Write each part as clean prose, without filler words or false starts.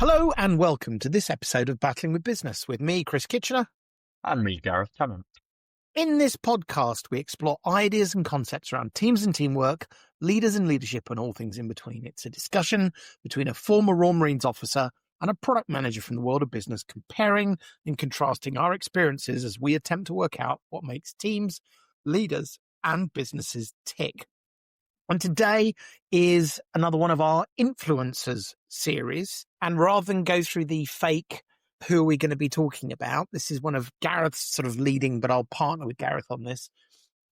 Hello and welcome to this episode of Battling with Business with me, Chris Kitchener. And me, Gareth Tennant. In this podcast, we explore ideas and concepts around teams and teamwork, leaders and leadership, and all things in between. It's a discussion between a former Royal Marines officer and a product manager from the world of business, comparing and contrasting our experiences as we attempt to work out what makes teams, leaders, and businesses tick. And today is another one of our influencers series. And rather than go through the fake who are we going to be talking about, this is one of Gareth's sort of leading, but I'll partner with Gareth on this.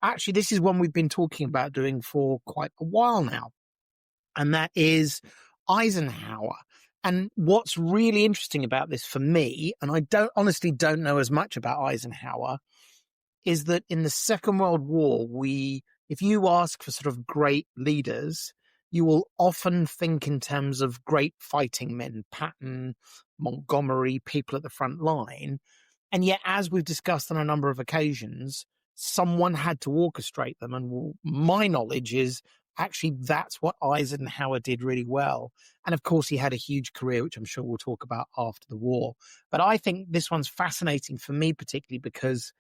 Actually, this is one we've been talking about doing for quite a while now. And that is Eisenhower. And what's really interesting about this for me, and I honestly don't know as much about Eisenhower, is that in the Second World War, if you ask for sort of great leaders, you will often think in terms of great fighting men, Patton, Montgomery, people at the front line. And yet, as we've discussed on a number of occasions, someone had to orchestrate them. And my knowledge is actually that's what Eisenhower did really well. And of course, he had a huge career, which I'm sure we'll talk about after the war. But I think this one's fascinating for me, particularly because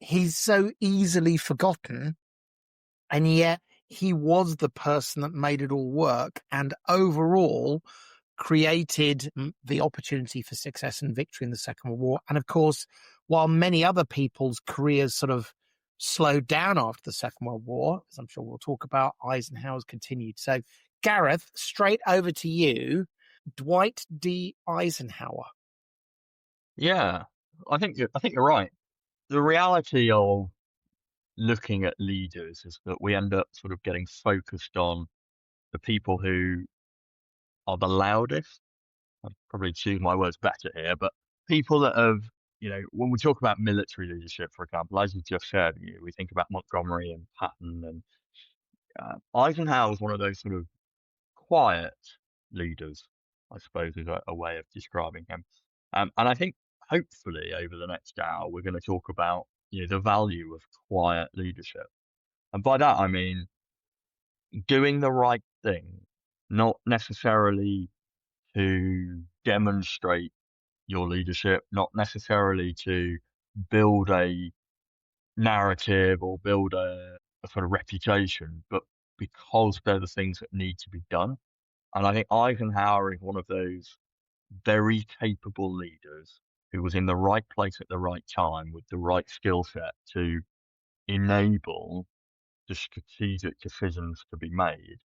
he's so easily forgotten, and yet he was the person that made it all work and overall created the opportunity for success and victory in the Second World War. And of course, while many other people's careers sort of slowed down after the Second World War, as I'm sure we'll talk about, Eisenhower's continued. So Gareth, straight over to you, Dwight D. Eisenhower. Yeah, I think you're right. The reality of looking at leaders is that we end up sort of getting focused on the people who are the loudest. I'd probably choose my words better here, but people that have, when we talk about military leadership, for example, as you just said, we think about Montgomery and Patton, and Eisenhower was one of those sort of quiet leaders, I suppose, is a way of describing him. And I think hopefully over the next hour, we're going to talk about the value of quiet leadership. And by that, I mean doing the right thing, not necessarily to demonstrate your leadership, not necessarily to build a narrative or build a sort of reputation, but because they're the things that need to be done. And I think Eisenhower is one of those very capable leaders who was in the right place at the right time with the right skill set to enable the strategic decisions to be made.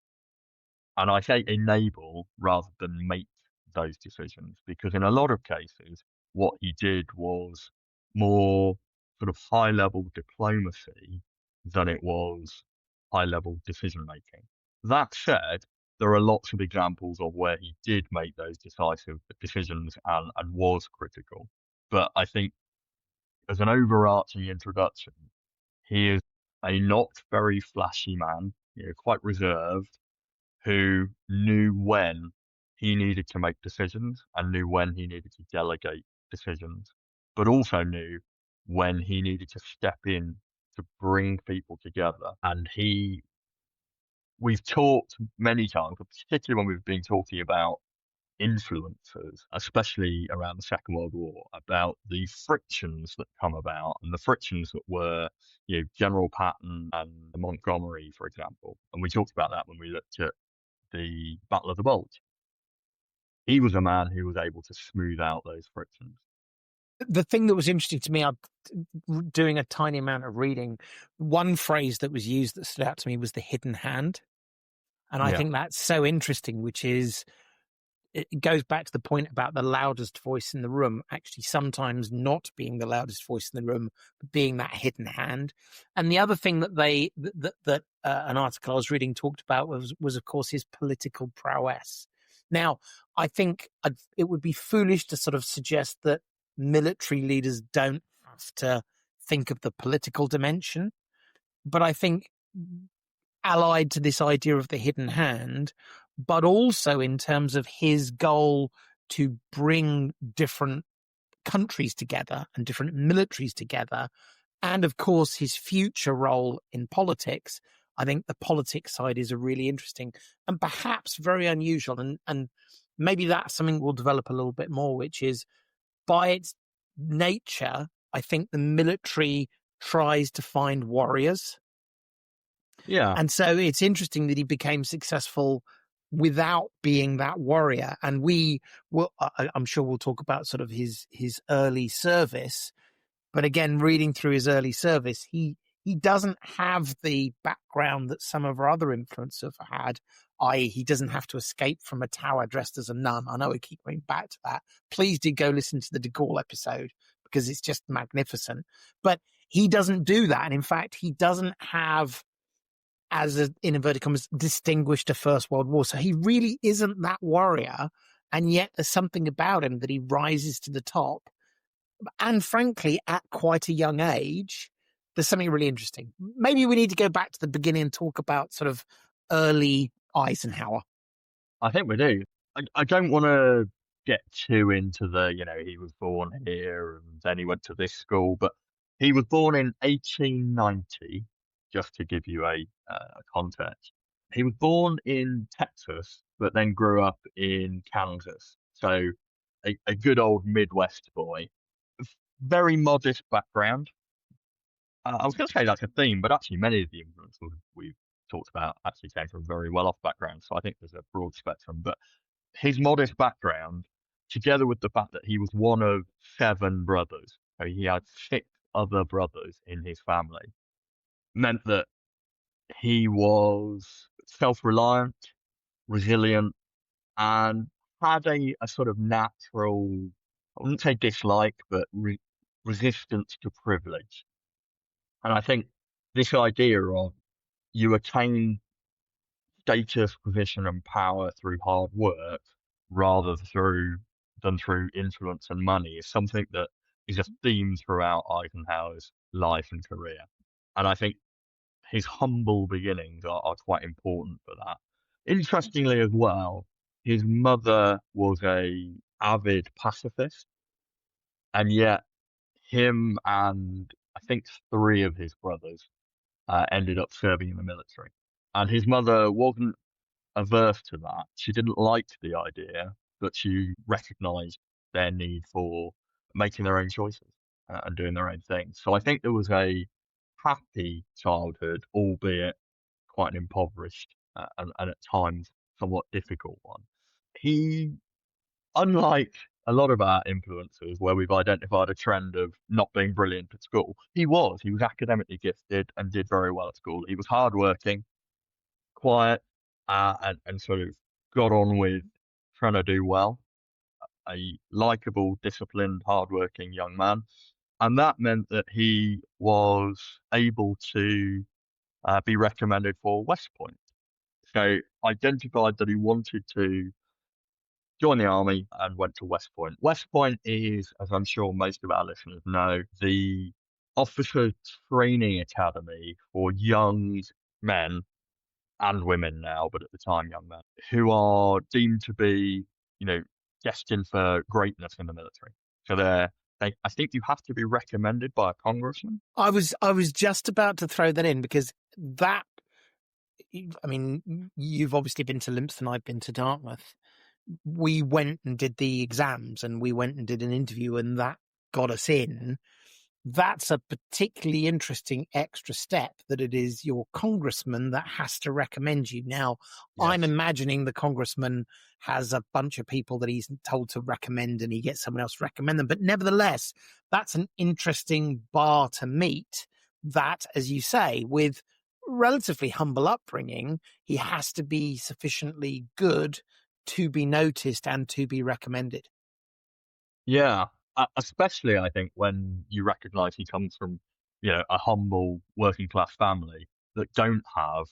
And I say enable rather than make those decisions, because in a lot of cases, what he did was more sort of high level diplomacy than it was high level decision making. That said, there are lots of examples of where he did make those decisive decisions and was critical. But I think as an overarching introduction, he is a not very flashy man, quite reserved, who knew when he needed to make decisions and knew when he needed to delegate decisions, but also knew when he needed to step in to bring people together. And we've talked many times, particularly when we've been talking about influencers, especially around the Second World War, about the frictions that come about and the frictions that were, General Patton and Montgomery, for example. And we talked about that when we looked at the Battle of the Bulge. He was a man who was able to smooth out those frictions. The thing that was interesting to me, I'm doing a tiny amount of reading, one phrase that was used that stood out to me was the hidden hand. And I think that's so interesting, which is, it goes back to the point about the loudest voice in the room, actually sometimes not being the loudest voice in the room, but being that hidden hand. And the other thing that an article I was reading talked about was of course his political prowess. Now, I think it would be foolish to sort of suggest that military leaders don't have to think of the political dimension, but I think allied to this idea of the hidden hand, but also in terms of his goal to bring different countries together and different militaries together, and of course his future role in politics, I think the politics side is a really interesting and perhaps very unusual. And maybe that's something we'll develop a little bit more, which is by its nature, I think the military tries to find warriors. Yeah, And so it's interesting that he became successful without being that warrior. And we will, I'm sure we'll talk about sort of his early service. But again, reading through his early service, he doesn't have the background that some of our other influencers have had, i.e., he doesn't have to escape from a tower dressed as a nun. I know we keep going back to that. Please do go listen to the De Gaulle episode because it's just magnificent. But he doesn't do that. And in fact, he doesn't have, as a, in inverted commas, distinguished a First World War. So he really isn't that warrior. And yet there's something about him that he rises to the top. And frankly, at quite a young age, there's something really interesting. Maybe we need to go back to the beginning and talk about sort of early Eisenhower. I think we do. I don't want to get too into he was born here and then he went to this school, but he was born in 1890, just to give you a context. He was born in Texas, but then grew up in Kansas. So a good old Midwest boy. Very modest background. I was going to say that's a theme, but actually many of the influences we've talked about actually came from very well-off backgrounds. So I think there's a broad spectrum. But his modest background, together with the fact that he was one of 7 brothers, so he had 6 other brothers in his family, meant that he was self-reliant, resilient, and had a sort of natural, I wouldn't say dislike, but resistance to privilege. And I think this idea of you attain status, position, and power through hard work rather than through influence and money is something that is a theme throughout Eisenhower's life and career. And I think his humble beginnings are quite important for that. Interestingly as well, his mother was a avid pacifist, and yet him and I think 3 of his brothers ended up serving in the military. And his mother wasn't averse to that. She didn't like the idea, but she recognized their need for making their own choices and doing their own thing. So I think there was a happy childhood, albeit quite an impoverished and at times somewhat difficult one. He, unlike a lot of our influencers where we've identified a trend of not being brilliant at school, he was academically gifted and did very well at school. He was hardworking, quiet, and sort of got on with trying to do well. A likable, disciplined, hardworking young man. And that meant that he was able to be recommended for West Point. So identified that he wanted to join the army and went to West Point. West Point is, as I'm sure most of our listeners know, the officer training academy for young men and women now, but at the time young men, who are deemed to be, destined for greatness in the military. So I think you have to be recommended by a congressman. I was just about to throw that in because that, I mean, you've obviously been to Lympton, I've been to Dartmouth. We went and did the exams and we went and did an interview and that got us in. That's a particularly interesting extra step that it is your congressman that has to recommend you. Now, Yes. I'm imagining the congressman has a bunch of people that he's told to recommend and he gets someone else to recommend them. But nevertheless, that's an interesting bar to meet that, as you say, with relatively humble upbringing, he has to be sufficiently good to be noticed and to be recommended. Yeah, especially I think when you recognise he comes from, a humble working class family that don't have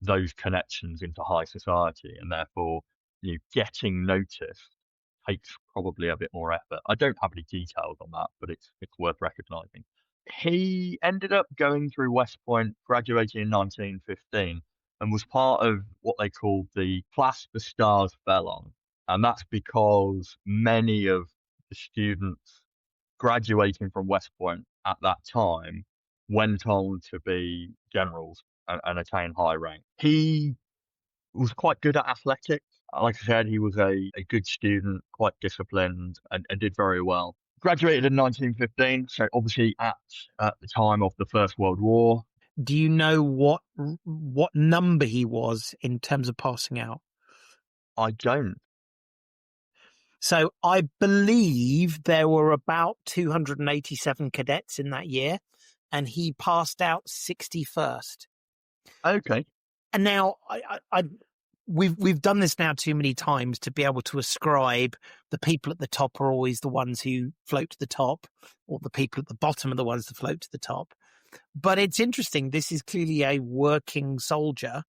those connections into high society, and therefore, getting noticed takes probably a bit more effort. I don't have any details on that, but it's worth recognising. He ended up going through West Point, graduating in 1915, and was part of what they called the class the stars fell on. And that's because many of the students graduating from West Point at that time went on to be generals and attain high rank. He was quite good at athletics. Like I said, he was a good student, quite disciplined, and did very well. Graduated in 1915, so obviously at the time of the First World War. Do you know what number he was in terms of passing out? I don't. So I believe there were about 287 cadets in that year, and he passed out 61st. Okay. And now we've done this now too many times to be able to ascribe the people at the top are always the ones who float to the top, or the people at the bottom are the ones that float to the top. But it's interesting. This is clearly a working soldier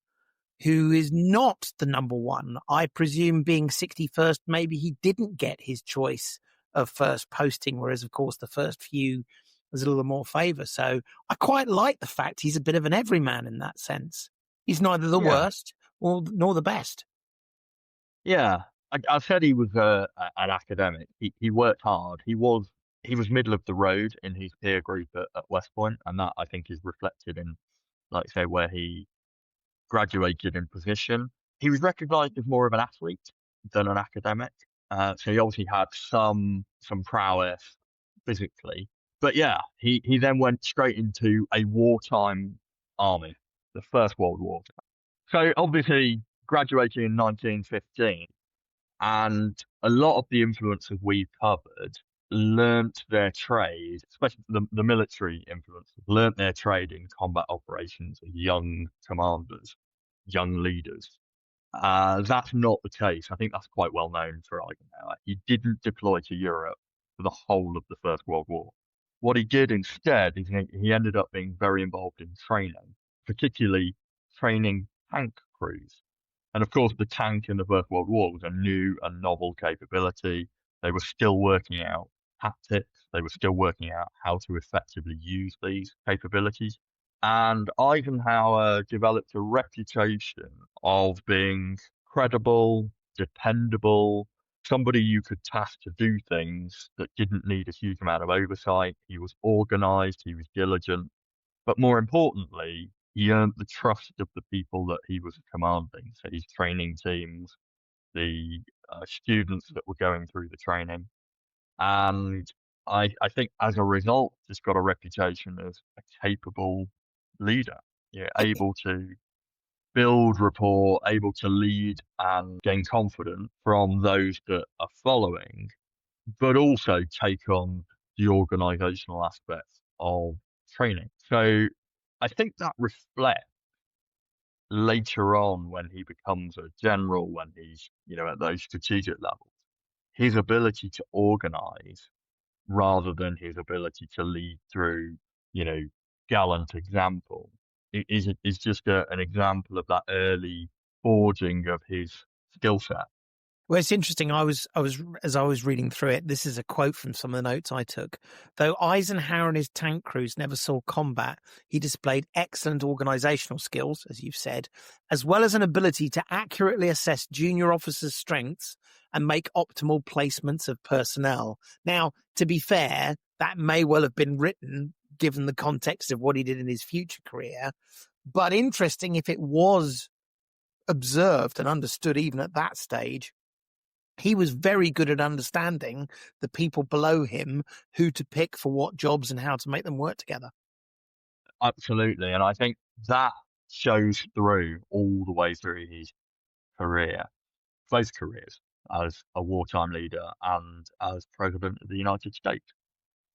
who is not the number one. I presume being 61st, maybe he didn't get his choice of first posting, whereas, of course, the first few was a little more favour. So I quite like the fact he's a bit of an everyman in that sense. He's neither the Yeah. worst nor the best. Yeah. I said he was an academic. He worked hard. He was middle of the road in his peer group at West Point, and that I think is reflected in, like say, where he graduated in position. He was recognised as more of an athlete than an academic. So he obviously had some prowess physically. But yeah, he then went straight into a wartime army, the First World War. So obviously graduating in 1915, and a lot of the influences we've covered learnt their trade, especially the military influences, learnt their trade in combat operations as young commanders, young leaders. That's not the case. I think that's quite well known for Eisenhower. He didn't deploy to Europe for the whole of the First World War. What he did instead is he ended up being very involved in training, particularly training tank crews. And of course, the tank in the First World War was a new and novel capability. They were still working out tactics. They were still working out how to effectively use these capabilities. And Eisenhower developed a reputation of being credible, dependable, somebody you could task to do things that didn't need a huge amount of oversight. He was organized, he was diligent, but more importantly, he earned the trust of the people that he was commanding. So his training teams, the students that were going through the training. And I think as a result, just got a reputation as a capable leader, able to build rapport, able to lead and gain confidence from those that are following, but also take on the organizational aspects of training. So I think that reflects later on when he becomes a general, when he's, at those strategic levels, his ability to organize rather than his ability to lead through, you know, gallant example. Is just an example of that early forging of his skill set. Well, it's interesting. As I was reading through it, this is a quote from some of the notes I took. Though Eisenhower and his tank crews never saw combat, he displayed excellent organizational skills, as you've said, as well as an ability to accurately assess junior officers' strengths and make optimal placements of personnel. Now, to be fair, that may well have been written given the context of what he did in his future career, but interesting if it was observed and understood even at that stage. He was very good at understanding the people below him, who to pick for what jobs and how to make them work together. Absolutely. And I think that shows through all the way through his career, both careers, as a wartime leader and as president of the United States.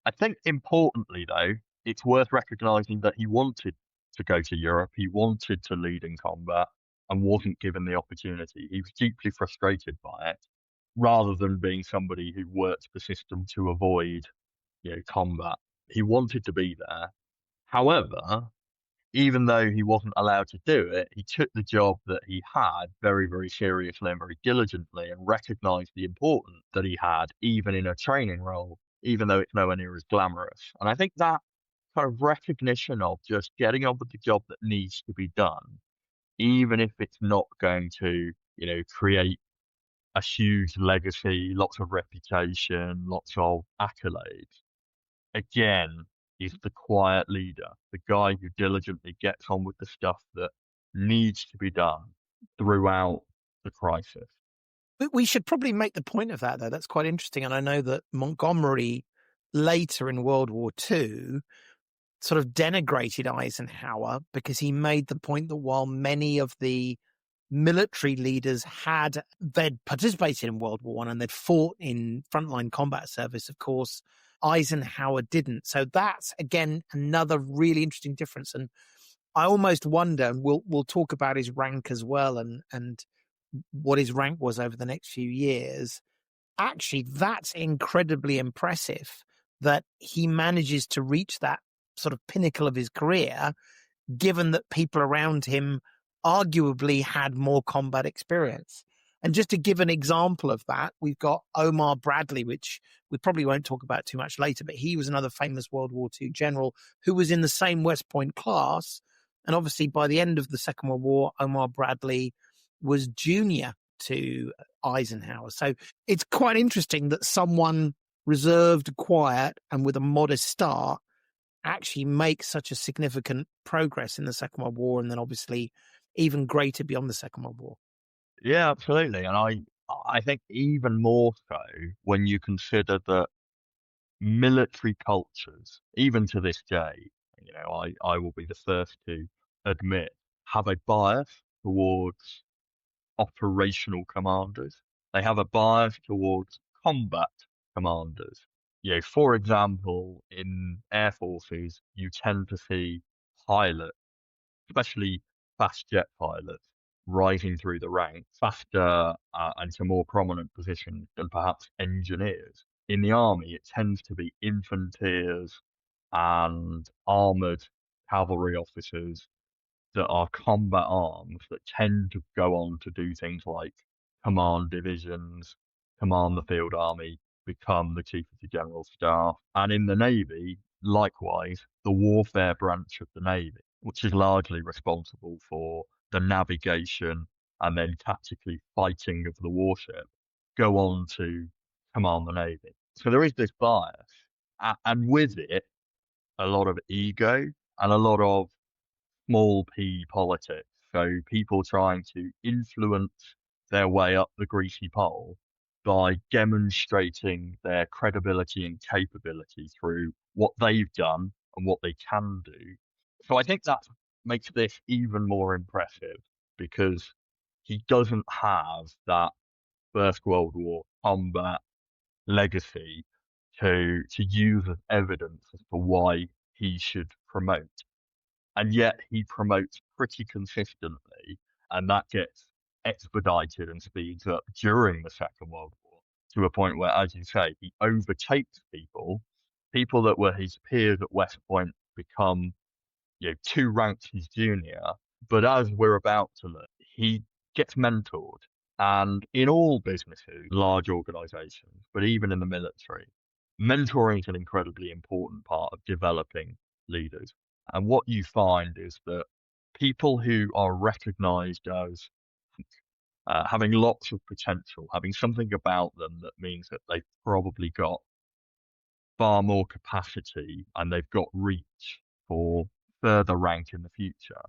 I think importantly, though, it's worth recognizing that he wanted to go to Europe. He wanted to lead in combat and wasn't given the opportunity. He was deeply frustrated by it rather than being somebody who worked the system to avoid, combat. He wanted to be there. However, even though he wasn't allowed to do it, he took the job that he had very, very seriously and very diligently and recognized the importance that he had, even in a training role, even though it's nowhere near as glamorous. And I think that kind of recognition of just getting on with the job that needs to be done, even if it's not going to, create a huge legacy, lots of reputation, lots of accolades. Again, he's the quiet leader, the guy who diligently gets on with the stuff that needs to be done throughout the crisis. But we should probably make the point of that, though. That's quite interesting. And I know that Montgomery later in World War II sort of denigrated Eisenhower because he made the point that while many of the military leaders they'd participated in World War I and they'd fought in frontline combat service, of course, Eisenhower didn't. So that's, again, another really interesting difference. And I almost wonder, and we'll talk about his rank as well and what his rank was over the next few years. Actually, that's incredibly impressive that he manages to reach that sort of pinnacle of his career, given that people around him arguably had more combat experience. And just to give an example of that, we've got Omar Bradley, which we probably won't talk about too much later, but he was another famous World War II general who was in the same West Point class. And obviously, by the end of the Second World War, Omar Bradley was junior to Eisenhower. So it's quite interesting that someone reserved, quiet, and with a modest start actually makes such a significant progress in the Second World War, and then obviously even greater beyond the Second World War. Yeah, absolutely. And I think even more so when you consider that military cultures, even to this day, I will be the first to admit, have a bias towards operational commanders. They have a bias towards combat commanders. For example, in air forces, you tend to see pilots, especially fast jet pilots, rising through the ranks faster and to more prominent positions than perhaps engineers. In the army, it tends to be infanteers and armored cavalry officers that are combat arms that tend to go on to do things like command divisions, command the field army, become the chief of the general staff. And in the Navy, likewise, the warfare branch of the Navy, which is largely responsible for the navigation and then tactically fighting of the warship, go on to command the Navy. So there is this bias. And with it, a lot of ego and a lot of small p politics. So people trying to influence their way up the greasy pole by demonstrating their credibility and capability through what they've done and what they can do. So I think that makes this even more impressive because he doesn't have that First World War combat legacy to use as evidence as to why he should promote. And yet he promotes pretty consistently, and that gets expedited and speeds up during the Second World War to a point where, as you say, he overtakes people that were his peers at West Point become, two ranks his junior. But as we're about to learn, he gets mentored. And in all businesses, large organizations, but even in the military, mentoring is an incredibly important part of developing leaders. And what you find is that people who are recognized as having lots of potential, having something about them that means that they've probably got far more capacity and they've got reach for further rank in the future,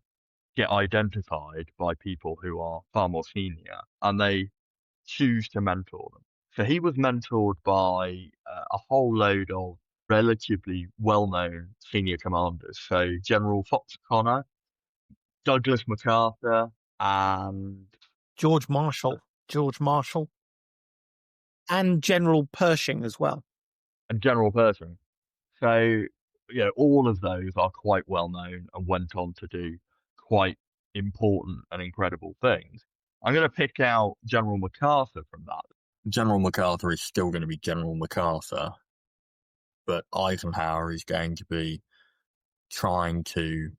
get identified by people who are far more senior and they choose to mentor them. So he was mentored by a whole load of relatively well-known senior commanders. So General Fox Connor, Douglas MacArthur, and George Marshall, and General Pershing as well. General Pershing. So, all of those are quite well known and went on to do quite important and incredible things. I'm going to pick out General MacArthur from that. General MacArthur is still going to be General MacArthur, but Eisenhower is going to be trying to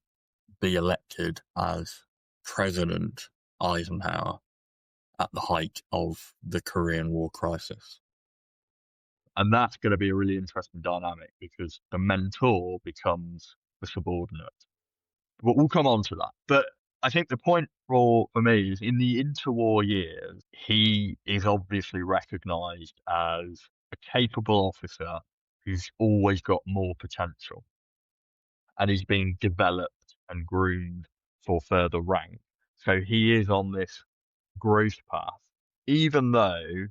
be elected as President Eisenhower at the height of the Korean War crisis. And that's going to be a really interesting dynamic because the mentor becomes the subordinate. But we'll come on to that. But I think the point for me is in the interwar years, he is obviously recognized as a capable officer who's always got more potential. And he's being developed and groomed for further rank. So he is on this growth path even though,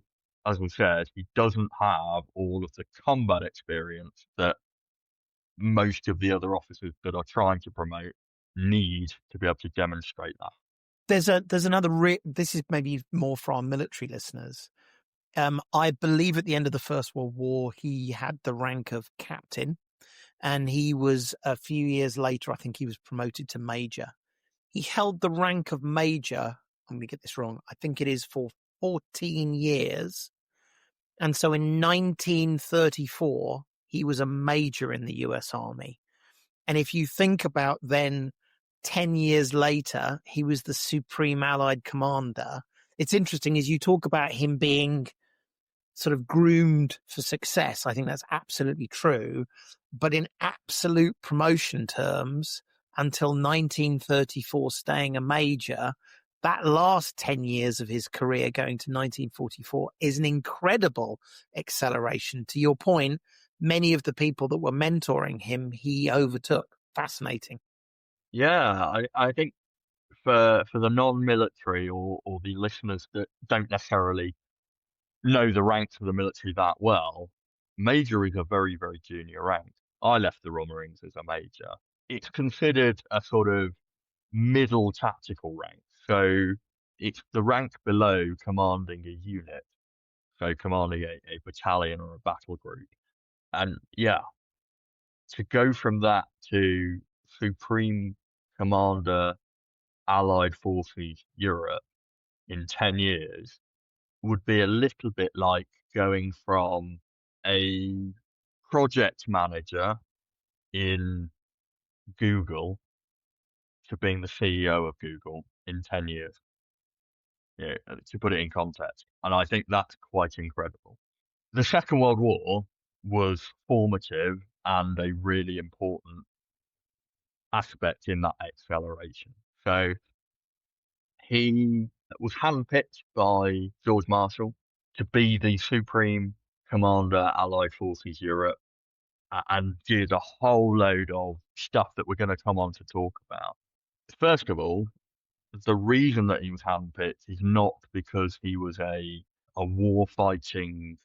as we said, he doesn't have all of the combat experience that most of the other officers that are trying to promote need to be able to demonstrate that. There's another. This is maybe more for our military listeners. I believe at the end of the First World War, he had the rank of captain, and he was a few years later, I think he was promoted to major. He held the rank of major, I'm going to get this wrong, I think it is for 14 years. And so in 1934, he was a major in the US Army. And if you think about then 10 years later, he was the Supreme Allied Commander. It's interesting as you talk about him being sort of groomed for success. I think that's absolutely true. But in absolute promotion terms, until 1934 staying a major, that last 10 years of his career going to 1944 is an incredible acceleration. To your point, many of the people that were mentoring him, he overtook. Fascinating. Yeah, I think for the non-military or the listeners that don't necessarily know the ranks of the military that well, major is a very, very junior rank. I left the Royal Marines as a major. It's considered a sort of middle tactical rank. So it's the rank below commanding a unit. So commanding a battalion or a battle group. And yeah, to go from that to Supreme Commander Allied Forces Europe in 10 years would be a little bit like going from a project manager in Google to being the CEO of Google in 10 years, to put it in context. And I think that's quite incredible. The Second World War was formative and a really important aspect in that acceleration. So he was handpicked by George Marshall to be the Supreme Commander Allied Forces Europe and did a whole load of stuff that we're going to come on to talk about. First of all, the reason that he was handpicked is not because he was a war-fighting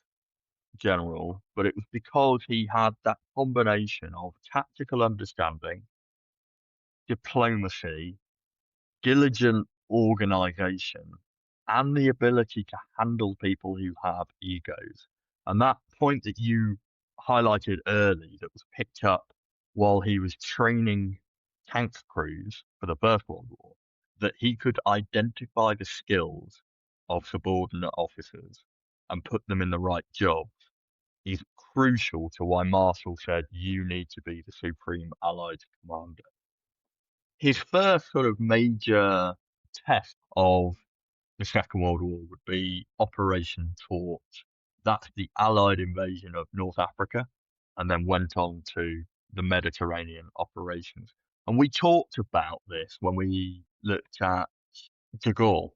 general, but it was because he had that combination of tactical understanding, diplomacy, diligent organization, and the ability to handle people who have egos. And that point that you highlighted early that was picked up while he was training tank crews for the First World War, that he could identify the skills of subordinate officers and put them in the right jobs, is crucial to why Marshall said, you need to be the Supreme Allied Commander. His first sort of major test of the Second World War would be Operation Torch. That's the Allied invasion of North Africa, and then went on to the Mediterranean operations. And we talked about this when we looked at de Gaulle,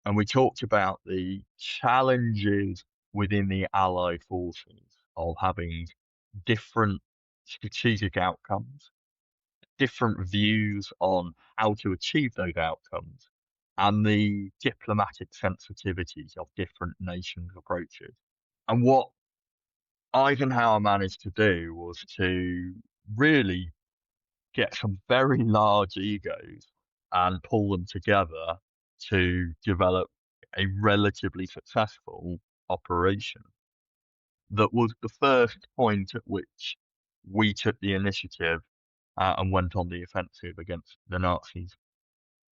and we talked about the challenges within the Allied forces of having different strategic outcomes, different views on how to achieve those outcomes, and the diplomatic sensitivities of different nations' approaches. And what Eisenhower managed to do was to really get some very large egos and pull them together to develop a relatively successful operation. That was the first point at which we took the initiative and went on the offensive against the Nazis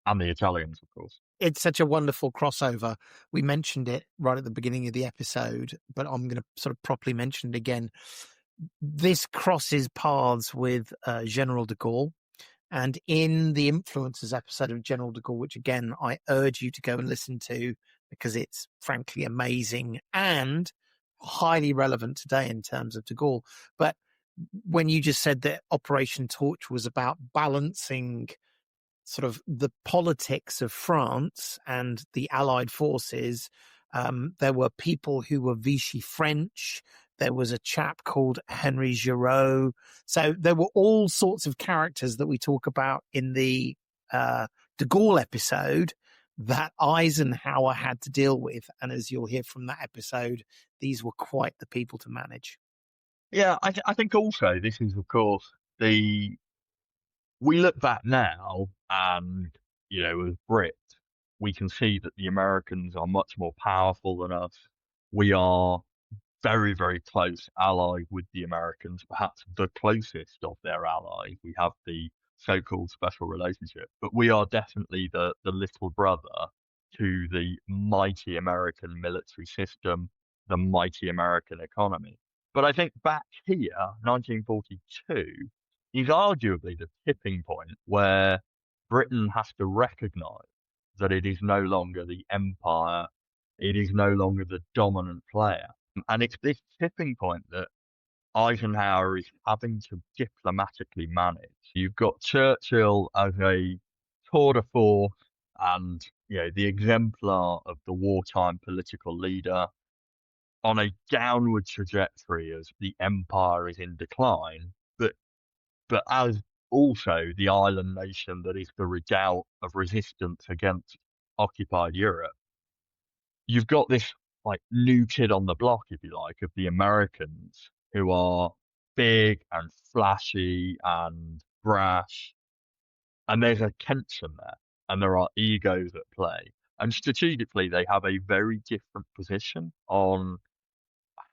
and the Italians, of course. It's such a wonderful crossover. We mentioned it right at the beginning of the episode, but I'm going to sort of properly mention it again. This crosses paths with General de Gaulle. And in the Influencers episode of General de Gaulle, which again, I urge you to go and listen to because it's frankly amazing and highly relevant today in terms of de Gaulle. But when you just said that Operation Torch was about balancing sort of the politics of France and the Allied forces, there were people who were Vichy French. There was a chap called Henry Giraud. So there were all sorts of characters that we talk about in the de Gaulle episode that Eisenhower had to deal with. And as you'll hear from that episode, these were quite the people to manage. Yeah, I think also this is, of course, we look back now and, as Brits, we can see that the Americans are much more powerful than us. We are very, very close allied with the Americans, perhaps the closest of their allies. We have the so-called special relationship, but we are definitely the little brother to the mighty American military system, the mighty American economy. But I think back here, 1942, is arguably the tipping point where Britain has to recognize that it is no longer the empire, it is no longer the dominant player. And it's this tipping point that Eisenhower is having to diplomatically manage. You've got Churchill as a tour de force and, the exemplar of the wartime political leader on a downward trajectory as the empire is in decline, but as also the island nation that is the redoubt of resistance against occupied Europe. You've got this like new kid on the block, if you like, of the Americans who are big and flashy and brash, and there's a tension there, and there are egos at play. And strategically, they have a very different position on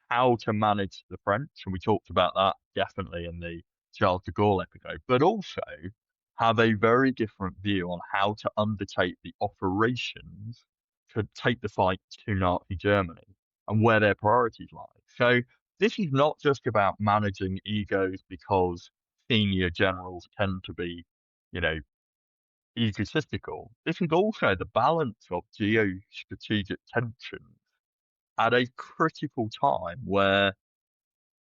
how to manage the French, and we talked about that definitely in the Charles de Gaulle episode, but also have a very different view on how to undertake the operations to take the fight to Nazi Germany and where their priorities lie. So this is not just about managing egos because senior generals tend to be, egotistical. This is also the balance of geostrategic tensions at a critical time where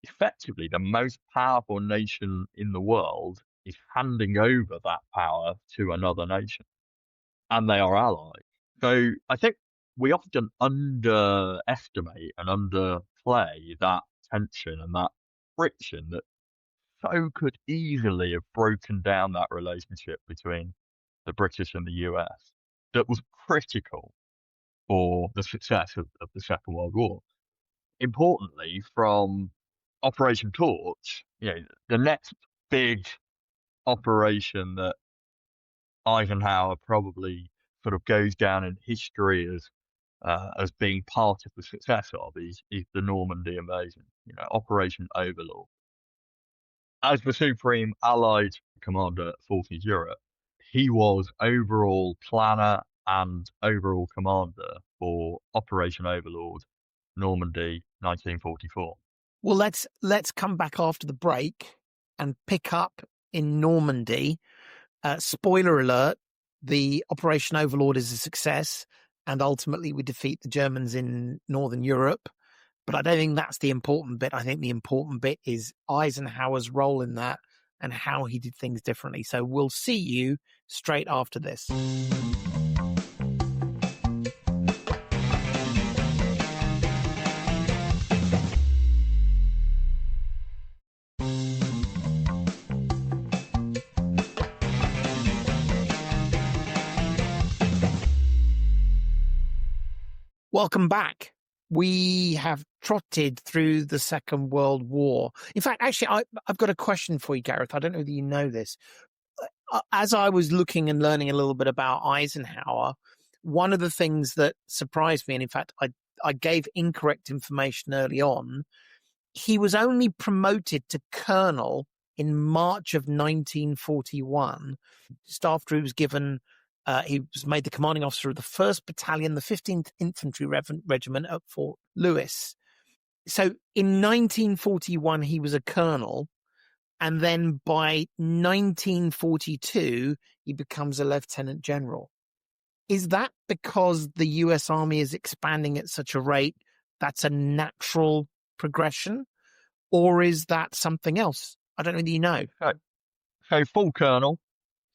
effectively the most powerful nation in the world is handing over that power to another nation, and they are allies. So I think we often underestimate and underplay that tension and that friction that so could easily have broken down that relationship between the British and the US that was critical for the success of the Second World War. Importantly, from Operation Torch, the next big operation that Eisenhower probably sort of goes down in history as being part of the success of is the Normandy invasion, Operation Overlord. As the Supreme Allied Commander at Forces Europe, he was overall planner and overall commander for Operation Overlord, Normandy, 1944. Well, let's come back after the break and pick up in Normandy. Spoiler alert, the Operation Overlord is a success, and ultimately we defeat the Germans in Northern Europe. But I don't think that's the important bit. I think the important bit is Eisenhower's role in that and how he did things differently. So we'll see you straight after this. Welcome back. We have trotted through the Second World War. In fact, actually, I've got a question for you, Gareth. I don't know whether you know this. As I was looking and learning a little bit about Eisenhower, one of the things that surprised me, and in fact, I gave incorrect information early on, he was only promoted to colonel in March of 1941, just after he was given he was made the commanding officer of the 1st Battalion, the 15th Infantry Regiment at Fort Lewis. So in 1941, he was a colonel. And then by 1942, he becomes a lieutenant general. Is that because the US Army is expanding at such a rate that's a natural progression? Or is that something else? I don't really know. So full colonel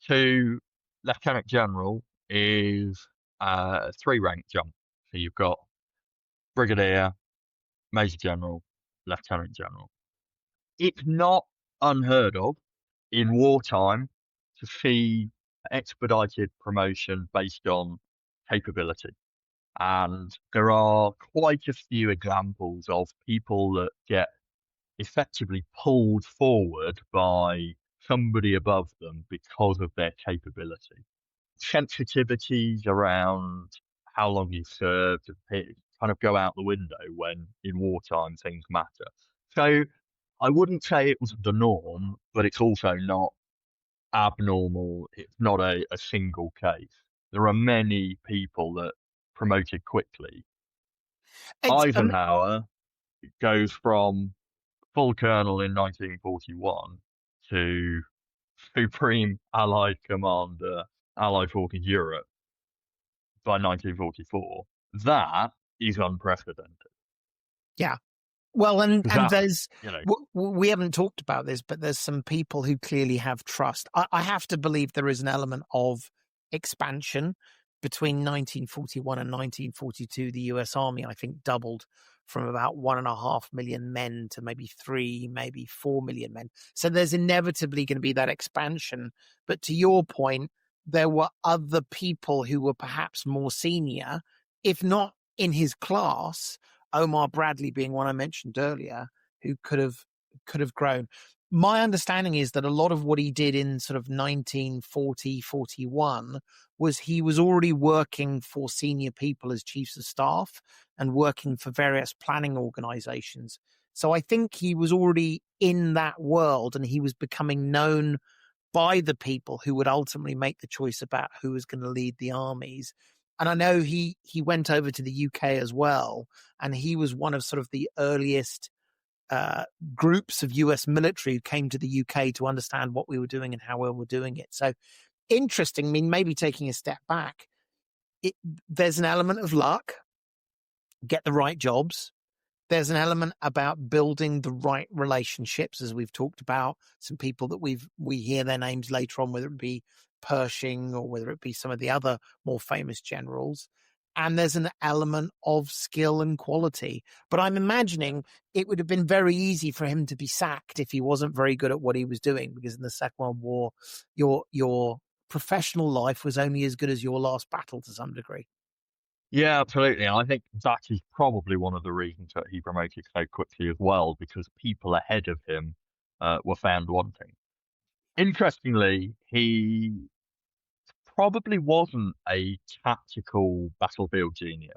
to Lieutenant General is a 3-rank jump. So you've got Brigadier, Major General, Lieutenant General. It's not unheard of in wartime to see expedited promotion based on capability. And there are quite a few examples of people that get effectively pulled forward by somebody above them because of their capability. Sensitivities around how long you've served kind of go out the window when in wartime things matter. So I wouldn't say it was the norm, but it's also not abnormal. It's not a single case. There are many people that promoted quickly. It's Eisenhower goes from full colonel in 1941 to Supreme Allied Commander, Allied Forces Europe by 1944. That is unprecedented. yeah. Well, and That, there's you know, we haven't talked about this, but there's some people who clearly have trust. I have to believe there is an element of expansion between 1941 and 1942. The U.S. Army, I think, doubled from about 1.5 million men to maybe 3, maybe 4 million men. So there's inevitably going to be that expansion. But to your point, there were other people who were perhaps more senior, if not in his class. Omar Bradley being one I mentioned earlier, who could have grown. My understanding is that a lot of what he did in sort of 1940, 41 was he was already working for senior people as chiefs of staff and working for various planning organizations. So I think he was already in that world and he was becoming known by the people who would ultimately make the choice about who was going to lead the armies. And I know he went over to the UK as well, and he was one of sort of the earliest groups of US military who came to the UK to understand what we were doing and how we were doing it. So interesting. I mean, maybe taking a step back, there's an element of luck, get the right jobs. There's an element about building the right relationships, as we've talked about. Some people that we hear their names later on, whether it be Pershing or whether it be some of the other more famous generals. And there's an element of skill and quality. But I'm imagining it would have been very easy for him to be sacked if he wasn't very good at what he was doing, because in the Second World War, your professional life was only as good as your last battle to some degree. yeah, absolutely. And I think that is probably one of the reasons that he promoted so quickly as well, because people ahead of him were found wanting. Interestingly, he probably wasn't a tactical battlefield genius.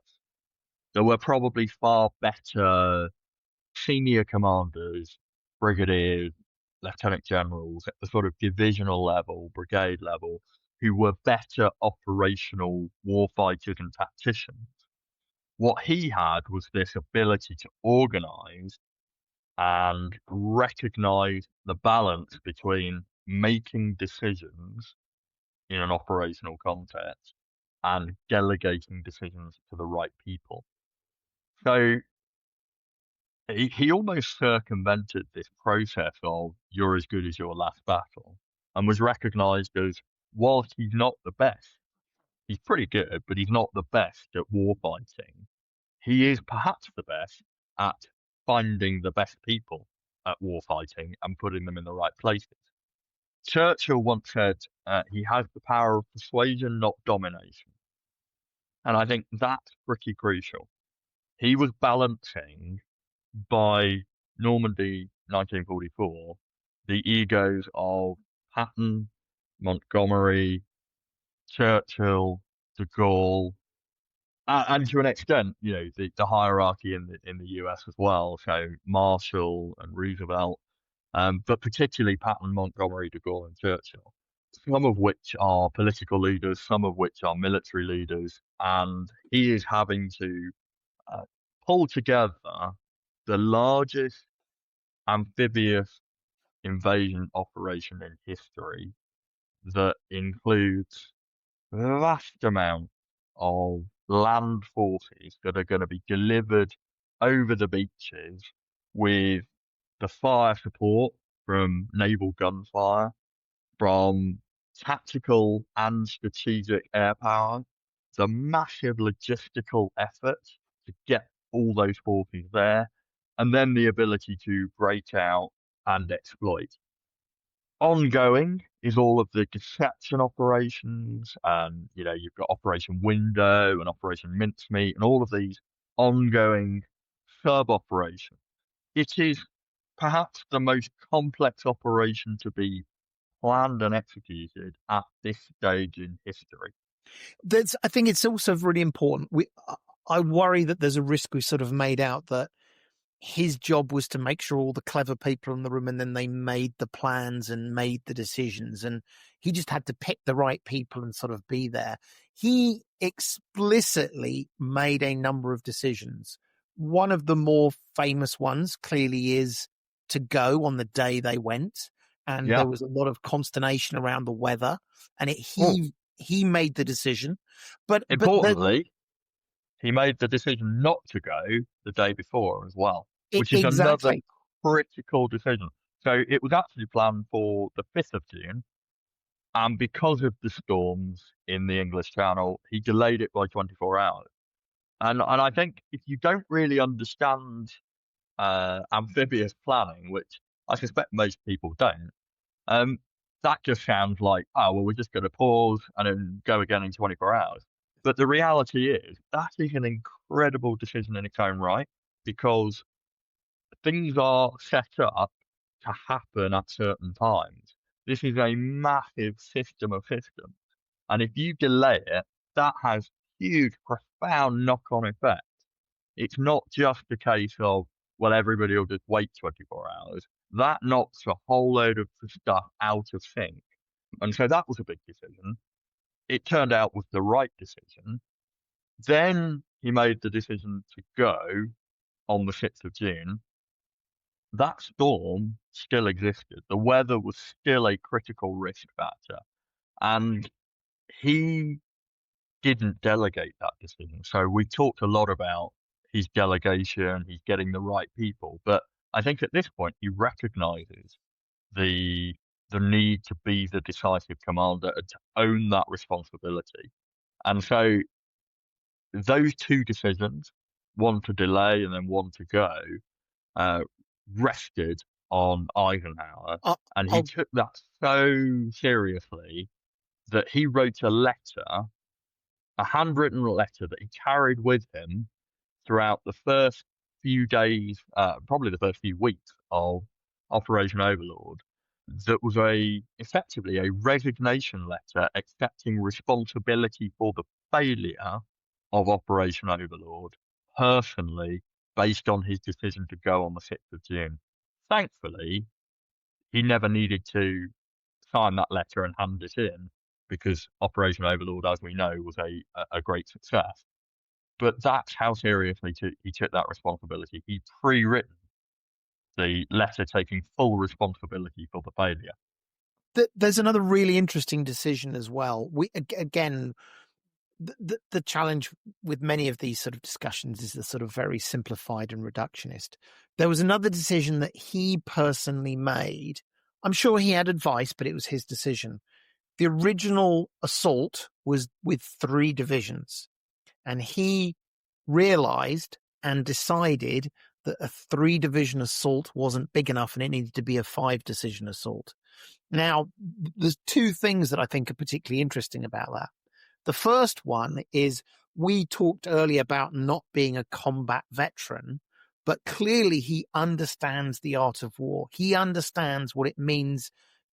There were probably far better senior commanders, brigadiers, lieutenant generals at the sort of divisional level, brigade level, who were better operational warfighters and tacticians. What he had was this ability to organize and recognize the balance between making decisions in an operational context and delegating decisions to the right people. So he almost circumvented this process of you're as good as your last battle and was recognized as, whilst he's not the best, he's pretty good, but he's not the best at warfighting. He is perhaps the best at finding the best people at warfighting and putting them in the right places. Churchill once said he has the power of persuasion, not domination. And I think that's pretty crucial. He was balancing, by Normandy 1944, the egos of Patton, Montgomery, Churchill, de Gaulle, and to an extent, the hierarchy in the US as well. So Marshall and Roosevelt, but particularly Patton, Montgomery, de Gaulle, and Churchill. Some of which are political leaders, some of which are military leaders, and he is having to pull together the largest amphibious invasion operation in history that includes vast amount of land forces that are going to be delivered over the beaches with the fire support from naval gunfire, from tactical and strategic air power, the massive logistical effort to get all those forces there, and then the ability to break out and exploit. Ongoing is all of the deception operations, and you've got Operation Window and Operation Mincemeat and all of these ongoing sub operations. It is perhaps the most complex operation to be planned and executed at this stage in history. I think it's also really important. I worry that there's a risk we sort of made out that his job was to make sure all the clever people in the room, and then they made the plans and made the decisions, and he just had to pick the right people and sort of be there. He explicitly made a number of decisions. One of the more famous ones clearly is to go on the day they went, and there was a lot of consternation around the weather, and he made the decision. But importantly, he made the decision not to go the day before as well, which is another critical decision. So it was actually planned for the 5th of June, and because of the storms in the English Channel, he delayed it by 24 hours. And I think if you don't really understand amphibious planning, which I suspect most people don't, that just sounds like, oh, well, we're just going to pause and then go again in 24 hours. But the reality is that is an incredible decision in its own right, because things are set up to happen at certain times. This is a massive system of systems. And if you delay it, that has huge, profound knock-on effects. It's not just a case of, well, everybody will just wait 24 hours. That knocks a whole load of the stuff out of sync. And so that was a big decision. It turned out was the right decision. Then he made the decision to go on the 6th of June. That storm still existed. The weather was still a critical risk factor. And he didn't delegate that decision. So we talked a lot about his delegation, he's getting the right people. But I think at this point, he recognizes the need to be the decisive commander and to own that responsibility. And so those two decisions, one to delay and then one to go, rested on Eisenhower. And he took that so seriously that he wrote a handwritten letter that he carried with him throughout the first few days, probably the first few weeks of Operation Overlord, that was effectively a resignation letter accepting responsibility for the failure of Operation Overlord personally, based on his decision to go on the 6th of June. Thankfully, he never needed to sign that letter and hand it in, because Operation Overlord, as we know, was a great success. But that's how seriously he took that responsibility. He pre-written the letter taking full responsibility for the failure. There's another really interesting decision as well. The challenge with many of these sort of discussions is the sort of very simplified and reductionist. There was another decision that he personally made. I'm sure he had advice, but it was his decision. The original assault was with 3 divisions, and he realized and decided that a 3-division assault wasn't big enough and it needed to be a 5-decision assault. Now, there's 2 things that I think are particularly interesting about that. The first one is, we talked earlier about not being a combat veteran, but clearly he understands the art of war. He understands what it means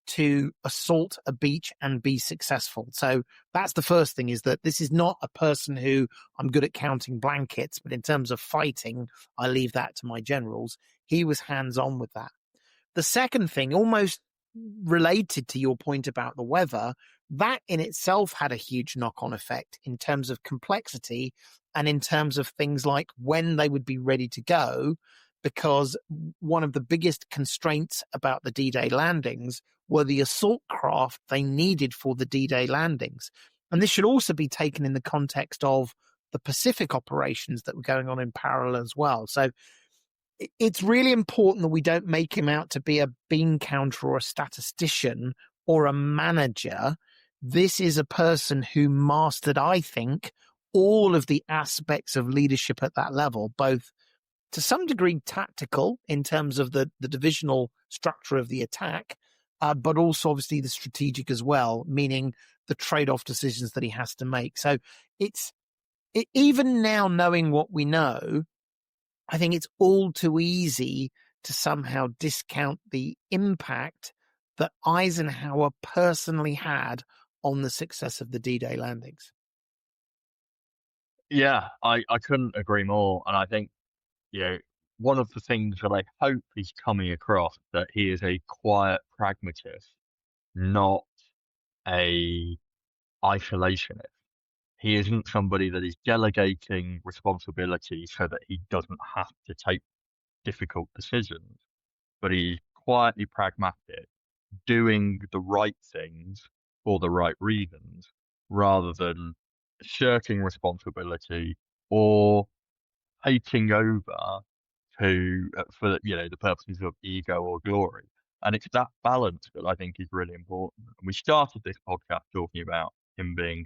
to assault a beach and be successful. So that's the first thing, is that this is not a person who, I'm good at counting blankets, but in terms of fighting, I leave that to my generals. He was hands-on with that. The second thing, almost related to your point about the weather, that in itself had a huge knock-on effect in terms of complexity and in terms of things like when they would be ready to go, because one of the biggest constraints about the D-Day landings were the assault craft they needed for the D-Day landings. And this should also be taken in the context of the Pacific operations that were going on in parallel as well. So it's really important that we don't make him out to be a bean counter or a statistician or a manager. This is a person who mastered, I think, all of the aspects of leadership at that level, both to some degree tactical in terms of the divisional structure of the attack, but also obviously the strategic as well, meaning the trade-off decisions that he has to make. So even now knowing what we know, I think it's all too easy to somehow discount the impact that Eisenhower personally had on the success of the D-Day landings. Yeah, I couldn't agree more. And I think, one of the things that I hope he's coming across, that he is a quiet pragmatist, not a isolationist. He isn't somebody that is delegating responsibility so that he doesn't have to take difficult decisions, but he's quietly pragmatic, doing the right things for the right reasons, rather than shirking responsibility or taking over for the purposes of ego or glory. And it's that balance that I think is really important. And we started this podcast talking about him being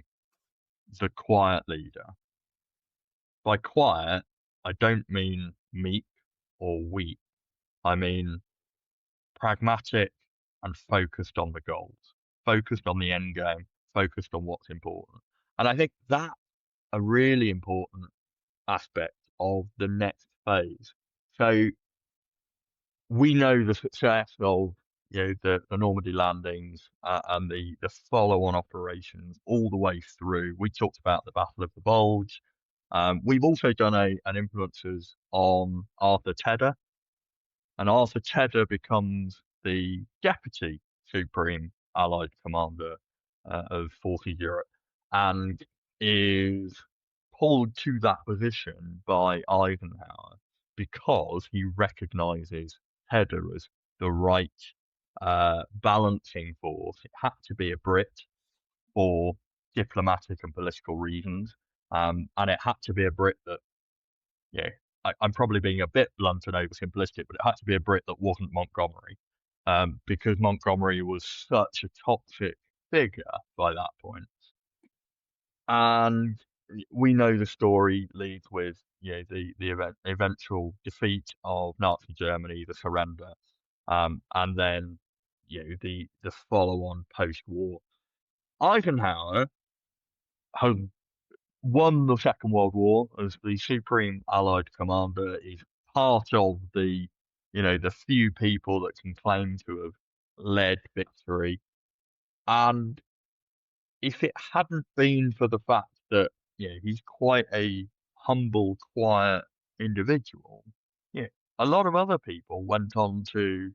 the quiet leader. By quiet, I don't mean meek or weak. I mean pragmatic and focused on the goals, focused on the end game, focused on what's important. And I think that's a really important aspect of the next phase. So we know the success of the Normandy landings and the follow-on operations all the way through. We talked about the Battle of the Bulge. We've also done an influencers on Arthur Tedder, and Arthur Tedder becomes the deputy supreme Allied commander of Forces Europe, and is pulled to that position by Eisenhower because he recognises Tedder as the right balancing force. It had to be a Brit for diplomatic and political reasons, and it had to be a Brit that, yeah, I'm probably being a bit blunt and oversimplistic, but it had to be a Brit that wasn't Montgomery, because Montgomery was such a toxic figure by that point. And we know the story leads with the eventual defeat of Nazi Germany, the surrender, and then the follow-on post-war. Eisenhower has won the Second World War as the Supreme Allied Commander. Is part of the few people that can claim to have led victory. And if it hadn't been for the fact that he's quite a humble, quiet individual, a lot of other people went on to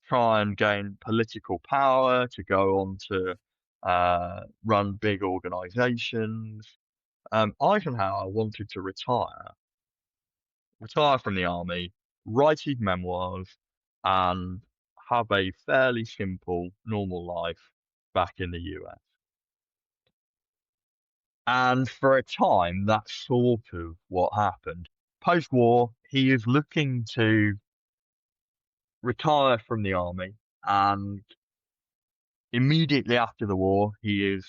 try and gain political power, to go on to run big organizations. Eisenhower wanted to retire from the army, write his memoirs, and have a fairly simple, normal life back in the US. And for a time, that's sort of what happened. Post-war, he is looking to retire from the army, and immediately after the war, he is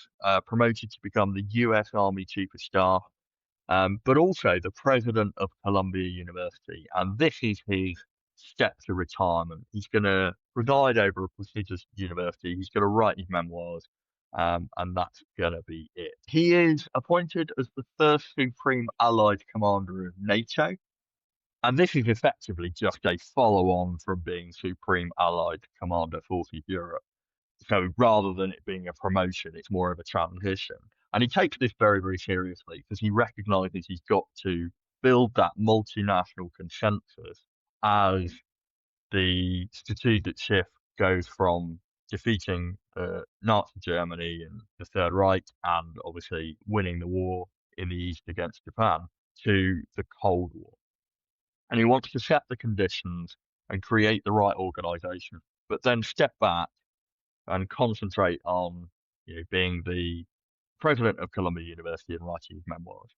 promoted to become the US Army Chief of Staff, but also the president of Columbia University. And this is his step to retirement. He's going to preside over a prestigious university. He's going to write his memoirs, and that's going to be it. He is appointed as the first Supreme Allied Commander of NATO. And this is effectively just a follow-on from being Supreme Allied Commander Forces Europe. So rather than it being a promotion, it's more of a transition. And he takes this very, very seriously because he recognizes he's got to build that multinational consensus as the strategic shift goes from defeating Nazi Germany and the Third Reich, and obviously winning the war in the East against Japan, to the Cold War. And he wants to set the conditions and create the right organization, but then step back and concentrate on being the president of Columbia University and writing his memoirs.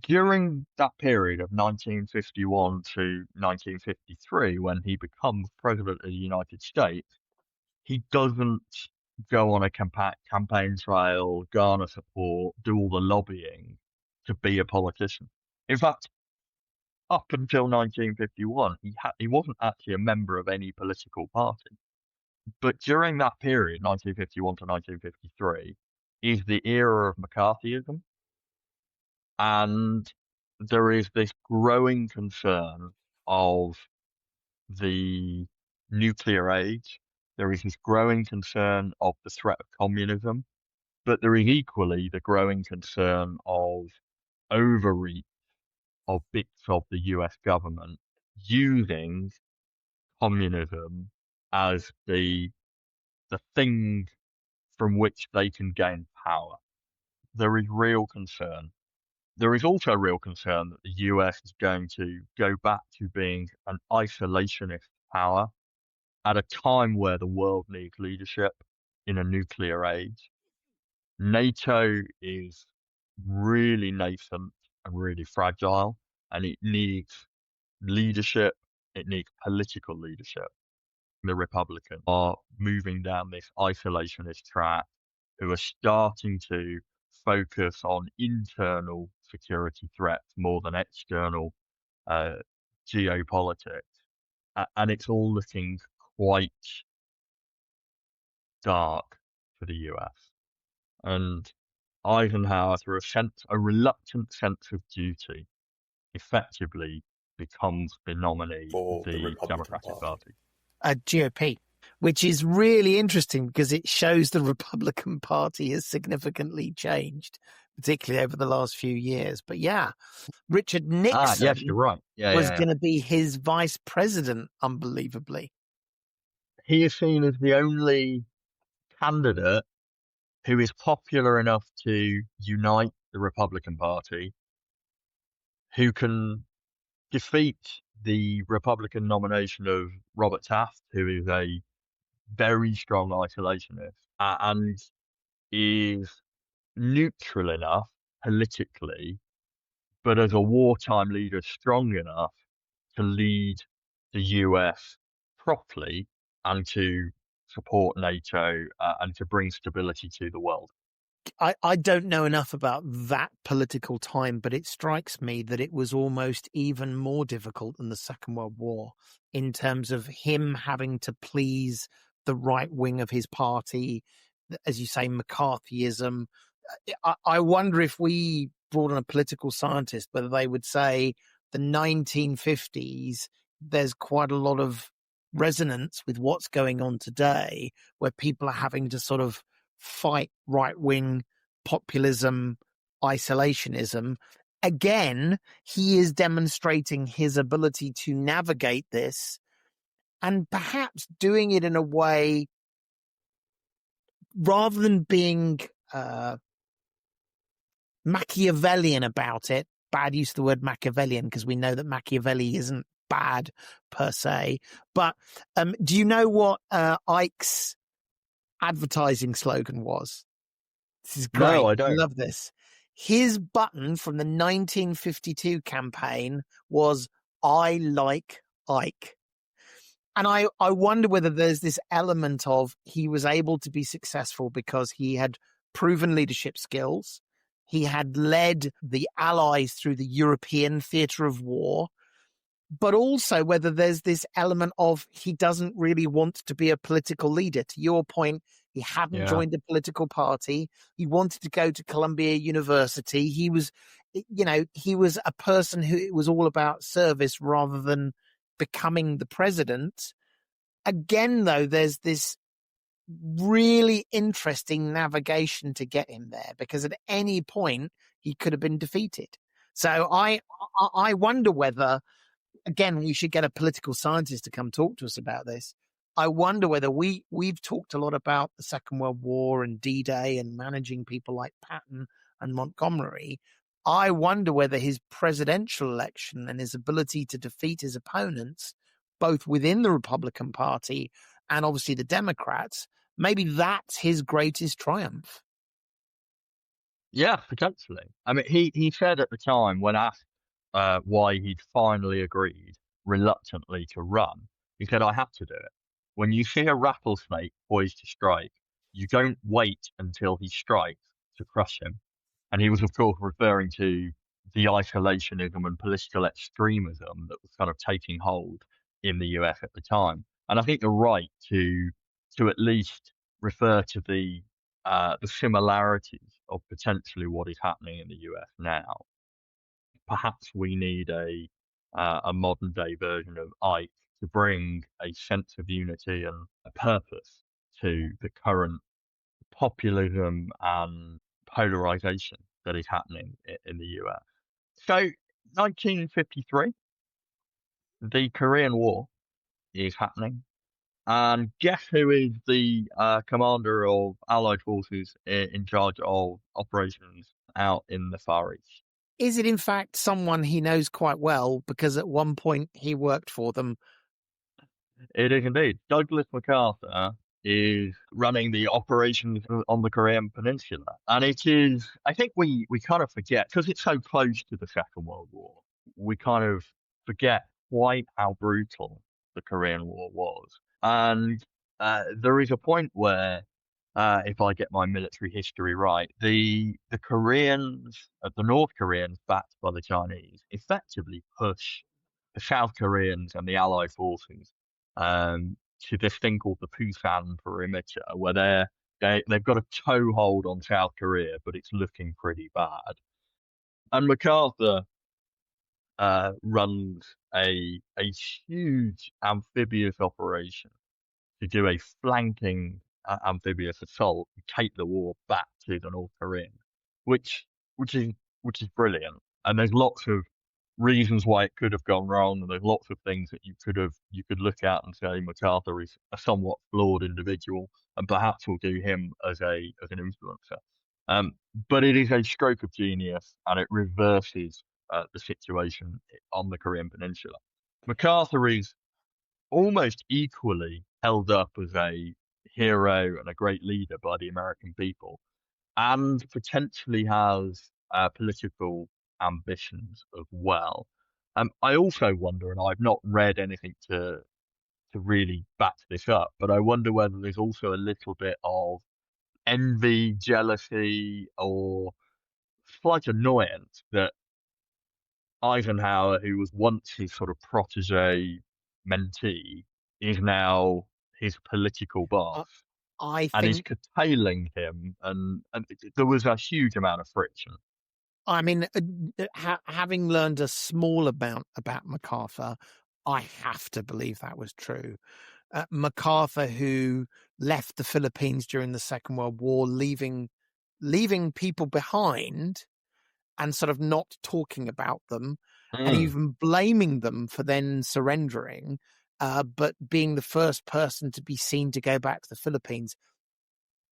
During that period of 1951 to 1953, when he becomes president of the United States, he doesn't go on a campaign trail, garner support, do all the lobbying to be a politician. In fact, up until 1951, he wasn't actually a member of any political party. But during that period, 1951 to 1953, is the era of McCarthyism. And there is this growing concern of the nuclear age. There is this growing concern of the threat of communism, but there is equally the growing concern of overreach of bits of the US government using communism as the thing from which they can gain power. There is real concern. There is also real concern that the US is going to go back to being an isolationist power at a time where the world needs leadership in a nuclear age. NATO is really nascent and really fragile, and it needs leadership. It needs political leadership. The Republicans are moving down this isolationist track, who are starting to focus on internal security threats more than external uh, geopolitics. And it's all looking quite dark for the US. And Eisenhower, through a reluctant sense of duty, effectively becomes the nominee For of the the Republican Democratic Party. GOP, which is really interesting because it shows the Republican Party has significantly changed, particularly over the last few years. But yeah, Richard Nixon yes, you're right. was going to be his vice president, unbelievably. He is seen as the only candidate who is popular enough to unite the Republican Party, who can defeat the Republican nomination of Robert Taft, who is a very strong isolationist, and is neutral enough politically, but as a wartime leader, strong enough to lead the US properly and to support NATO and to bring stability to the world. I don't know enough about that political time, but it strikes me that it was almost even more difficult than the Second World War in terms of him having to please the right wing of his party, as you say, McCarthyism. I wonder if we brought on a political scientist, whether they would say the 1950s, there's quite a lot of resonance with what's going on today, where people are having to sort of fight right-wing populism, isolationism. Again, he is demonstrating his ability to navigate this and perhaps doing it in a way rather than being Machiavellian about it. Bad use of the word Machiavellian because we know that Machiavelli isn't bad per se. But do you know what Ike's advertising slogan was? This is great. No, I don't. I love this. His button from the 1952 campaign was "I like Ike." And I wonder whether there's this element of he was able to be successful because he had proven leadership skills. He had led the Allies through the European theatre of war, but also whether there's this element of he doesn't really want to be a political leader. To your point, he hadn't joined a political party. He wanted to go to Columbia University. He was a person who it was all about service rather than becoming the president. Again, though, there's this really interesting navigation to get him there because at any point he could have been defeated. So I wonder whether, again, we should get a political scientist to come talk to us about this. I wonder whether we've talked a lot about the Second World War and D-Day and managing people like Patton and Montgomery. I wonder whether his presidential election and his ability to defeat his opponents, both within the Republican Party and obviously the Democrats, maybe that's his greatest triumph. Yeah, potentially. I mean, he said at the time when asked why he'd finally agreed reluctantly to run, he said, "I have to do it. When you see a rattlesnake poised to strike, you don't wait until he strikes to crush him." And he was, of course, referring to the isolationism and political extremism that was kind of taking hold in the US at the time. And I think you're right to at least refer to the similarities of potentially what is happening in the US now. Perhaps we need a modern day version of Ike to bring a sense of unity and a purpose to the current populism and polarization that is happening in the US. So, 1953, the Korean War is happening. And guess who is the commander of Allied forces in charge of operations out in the Far East? Is it in fact someone he knows quite well because at one point he worked for them? It is indeed. Douglas MacArthur is running the operations on the Korean Peninsula. And it is, I think we kind of forget, because it's so close to the Second World War, we kind of forget quite how brutal the Korean War was. And there is a point where, if I get my military history right, the Koreans, the North Koreans, backed by the Chinese, effectively push the South Koreans and the Allied forces to this thing called the Busan perimeter, where they've got a toehold on South Korea, but it's looking pretty bad. And MacArthur runs a huge amphibious operation to do a flanking amphibious assault and take the war back to the North Koreans, which which is which is brilliant. And there's lots of reasons why it could have gone wrong, and there's lots of things that you could look at and say MacArthur is a somewhat flawed individual, and perhaps we'll do him as an influencer. But it is a stroke of genius, and it reverses the situation on the Korean Peninsula. MacArthur is almost equally held up as a hero and a great leader by the American people, and potentially has political ambitions as well. I also wonder, and I've not read anything to really back this up, but I wonder whether there's also a little bit of envy, jealousy, or slight annoyance that Eisenhower, who was once his sort of protege mentee, is now his political I, boss I and is think, curtailing him, and there was a huge amount of friction. I mean, having learned a small amount about MacArthur, I have to believe that was true. MacArthur, who left the Philippines during the Second World War, leaving people behind and sort of not talking about them and Mm. even blaming them for then surrendering, but being the first person to be seen to go back to the Philippines.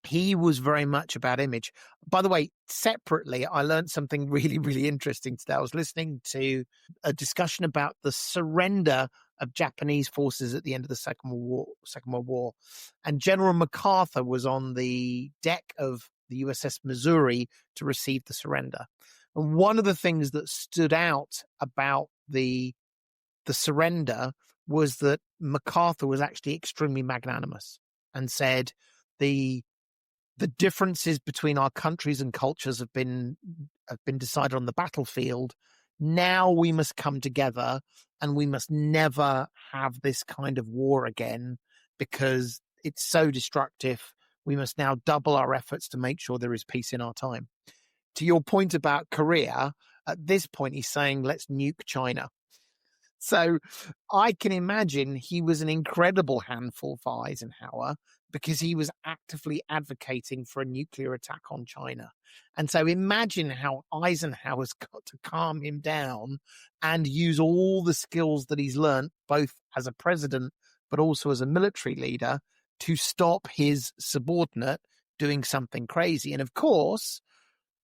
He was very much about image. By the way, separately, I learned something really, really interesting today. I was listening to a discussion about the surrender of Japanese forces at the end of the Second World War, and General MacArthur was on the deck of the USS Missouri to receive the surrender. And one of the things that stood out about the surrender was that MacArthur was actually extremely magnanimous and said the differences between our countries and cultures have been decided on the battlefield. Now we must come together, and we must never have this kind of war again because it's so destructive. We must now double our efforts to make sure there is peace in our time. To your point about Korea, at this point he's saying let's nuke China. So I can imagine he was an incredible handful for Eisenhower because he was actively advocating for a nuclear attack on China. And so imagine how Eisenhower's got to calm him down and use all the skills that he's learned, both as a president, but also as a military leader, to stop his subordinate doing something crazy. And of course,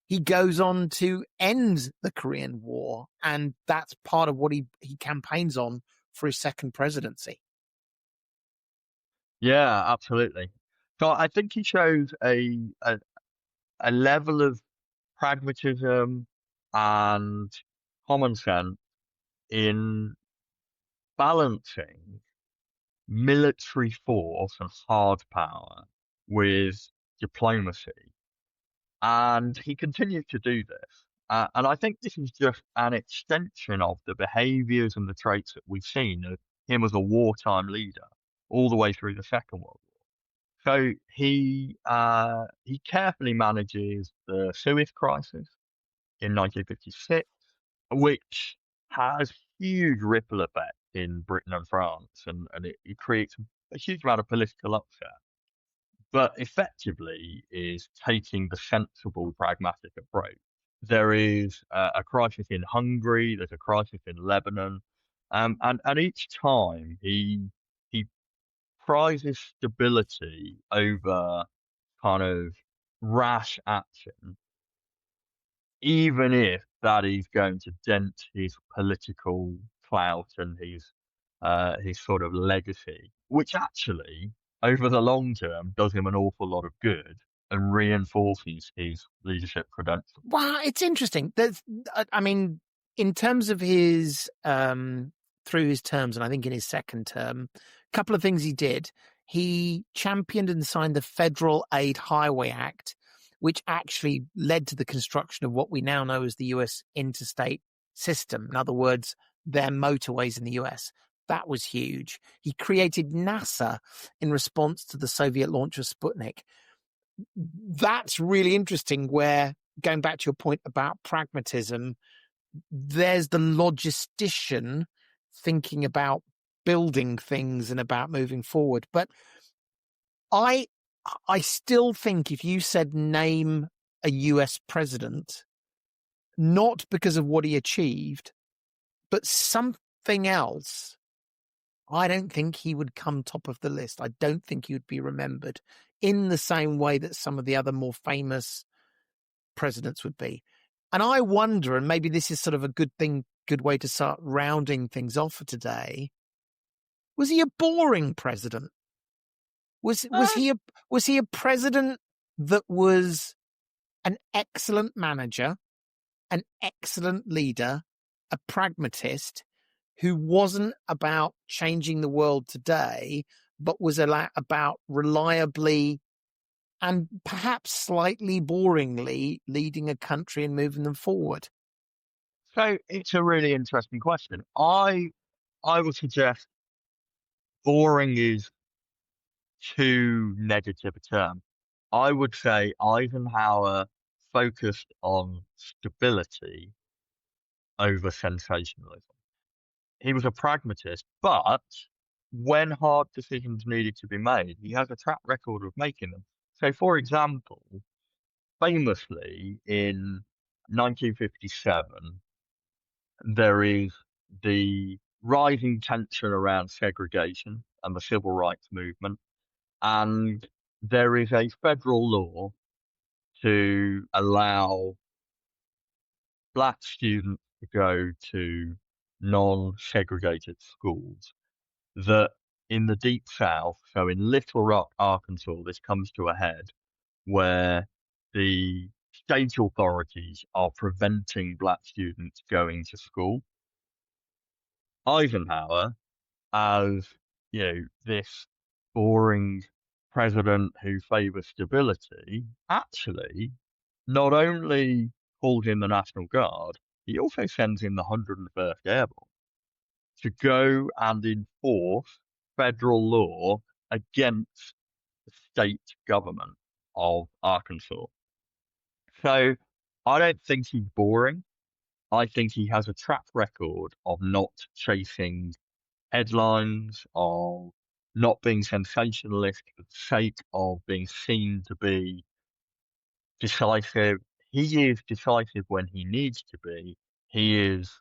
he goes on to end the Korean War, and that's part of what he campaigns on for his second presidency. Yeah, absolutely. So I think he shows a level of pragmatism and common sense in balancing military force and hard power with diplomacy. And he continues to do this. And I think this is just an extension of the behaviors and the traits that we've seen of him as a wartime leader all the way through the Second World War. So he carefully manages the Suez Crisis in 1956, which has huge ripple effect in Britain and France, and it creates a huge amount of political upset, but effectively is taking the sensible, pragmatic approach. There is a crisis in Hungary, there's a crisis in Lebanon, and each time he prizes stability over kind of rash action, even if that is going to dent his political clout and his sort of legacy, which actually, over the long term, does him an awful lot of good and reinforces his leadership credentials. Well, it's interesting. I mean, in terms of his through his terms, and I think in his second term, a couple of things he did. He championed and signed the Federal Aid Highway Act, which actually led to the construction of what we now know as the U.S. interstate system. In other words, their motorways in the U.S. That was huge. He created NASA in response to the Soviet launch of Sputnik. That's really interesting, where, going back to your point about pragmatism, there's the logistician thinking about building things and about moving forward. But I still think if you said name a US president, not because of what he achieved, but something else, I don't think he would come top of the list. I don't think he would be remembered in the same way that some of the other more famous presidents would be. And I wonder, and maybe this is sort of a good way to start rounding things off for today. Was he a boring president? Was he a president that was an excellent manager, an excellent leader, a pragmatist who wasn't about changing the world today, but was about reliably and perhaps slightly boringly leading a country and moving them forward? So it's a really interesting question. I would suggest boring is too negative a term. I would say Eisenhower focused on stability over sensationalism. He was a pragmatist, but when hard decisions needed to be made, he has a track record of making them. So, for example, famously in 1957, there is the rising tension around segregation and the civil rights movement, and there is a federal law to allow black students to go to non-segregated schools that in the Deep South, so in Little Rock, Arkansas, this comes to a head where the state authorities are preventing black students going to school. Eisenhower, as this boring president who favors stability, actually not only called in the National Guard, he also sends in the 101st Airborne to go and enforce federal law against the state government of Arkansas. So I don't think he's boring. I think he has a track record of not chasing headlines, of not being sensationalist for the sake of being seen to be decisive. He is decisive when he needs to be. He is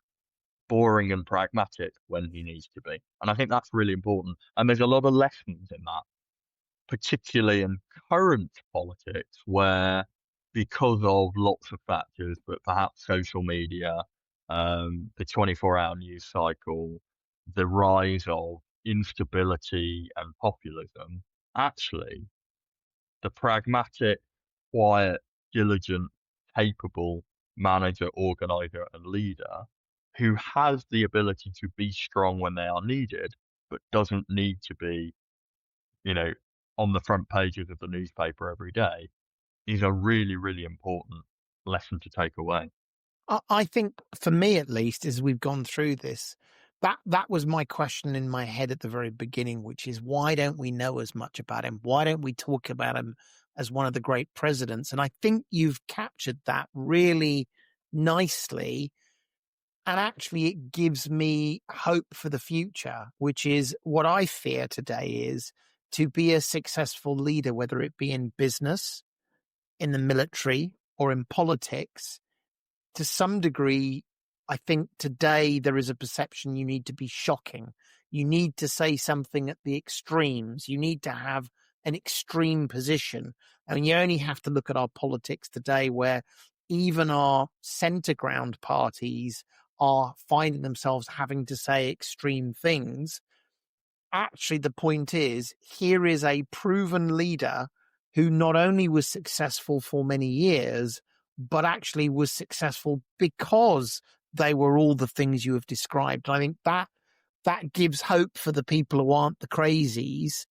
boring and pragmatic when he needs to be. And I think that's really important. And there's a lot of lessons in that, particularly in current politics, where because of lots of factors, but perhaps social media, the 24-hour news cycle, the rise of instability and populism, actually, the pragmatic, quiet, diligent, capable manager, organizer, and leader who has the ability to be strong when they are needed, but doesn't need to be, on the front pages of the newspaper every day, is a really, really important lesson to take away. I think for me, at least, as we've gone through this, that was my question in my head at the very beginning, which is why don't we know as much about him? Why don't we talk about him as one of the great presidents? And I think you've captured that really nicely. And actually, it gives me hope for the future, which is what I fear today is to be a successful leader, whether it be in business, in the military, or in politics. To some degree, I think today there is a perception you need to be shocking. You need to say something at the extremes. You need to have an extreme position. I mean, you only have to look at our politics today where even our centre ground parties are finding themselves having to say extreme things. Actually, the point is, here is a proven leader who not only was successful for many years, but actually was successful because they were all the things you have described. And I think that gives hope for the people who aren't the crazies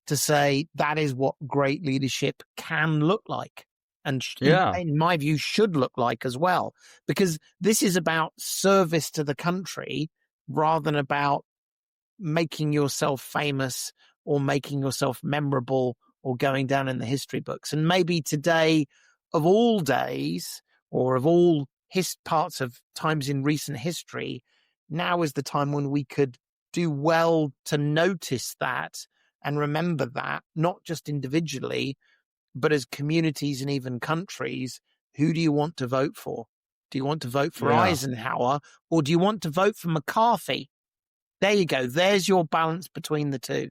to say that is what great leadership can look like. And in my view, should look like as well, because this is about service to the country rather than about making yourself famous or making yourself memorable or going down in the history books. And maybe today, of all days, or of all parts of times in recent history, now is the time when we could do well to notice that and remember that, not just individually, but as communities and even countries. Who do you want to vote for? Do you want to vote for Eisenhower, or do you want to vote for McCarthy? There you go. There's your balance between the two.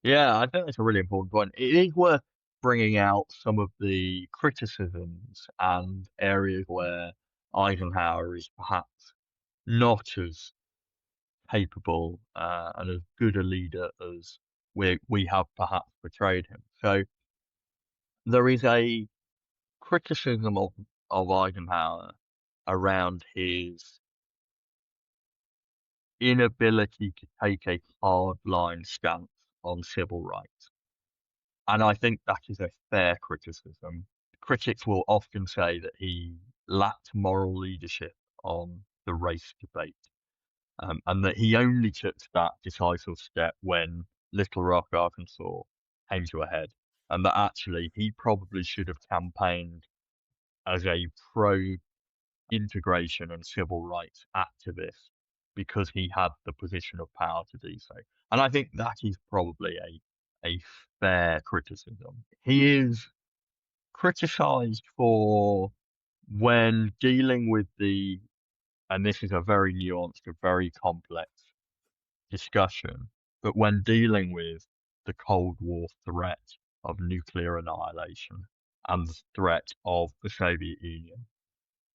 Yeah, I think that's a really important point. It is worth bringing out some of the criticisms and areas where Eisenhower is perhaps not as capable and as good a leader as we have perhaps portrayed him. So there is a criticism of Eisenhower around his inability to take a hardline stance on civil rights. And I think that is a fair criticism. Critics will often say that he lacked moral leadership on the race debate, and that he only took that decisive step when Little Rock, Arkansas came to a head, and that actually he probably should have campaigned as a pro-integration and civil rights activist because he had the position of power to do so. And I think that is probably a fair criticism. He is criticized for when dealing with and this is a very nuanced, a very complex discussion, but when dealing with the Cold War threat of nuclear annihilation and the threat of the Soviet Union,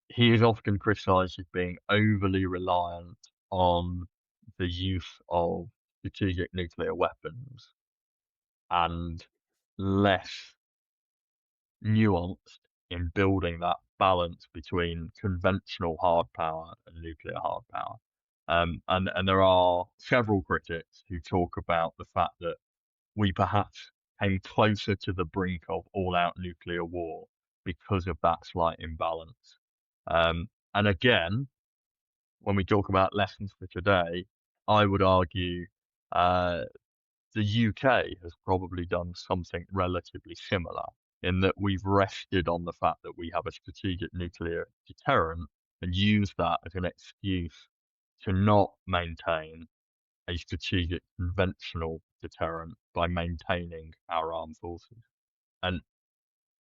he is often criticized as being overly reliant on the use of strategic nuclear weapons and less nuanced in building that balance between conventional hard power and nuclear hard power. And there are several critics who talk about the fact that we perhaps came closer to the brink of all-out nuclear war because of that slight imbalance. And again, when we talk about lessons for today, I would argue the UK has probably done something relatively similar in that we've rested on the fact that we have a strategic nuclear deterrent and used that as an excuse to not maintain a strategic conventional deterrent by maintaining our armed forces. And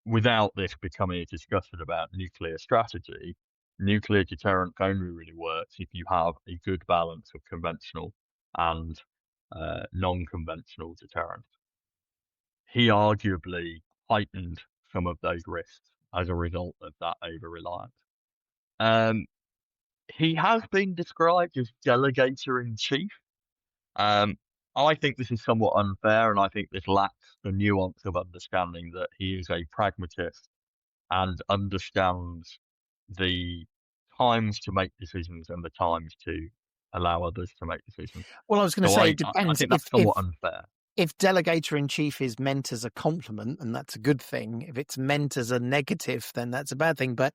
without this becoming a discussion about nuclear strategy, nuclear deterrent only really works if you have a good balance of conventional and non-conventional deterrent. He arguably heightened some of those risks as a result of that over-reliance. He has been described as delegator in chief. I think this is somewhat unfair, and I think this lacks the nuance of understanding that he is a pragmatist and understands the times to make decisions and the times to allow others to make decisions. Well, I was going to say, it depends. I think that's somewhat unfair. If delegator in chief is meant as a compliment, and that's a good thing. If it's meant as a negative, then that's a bad thing. But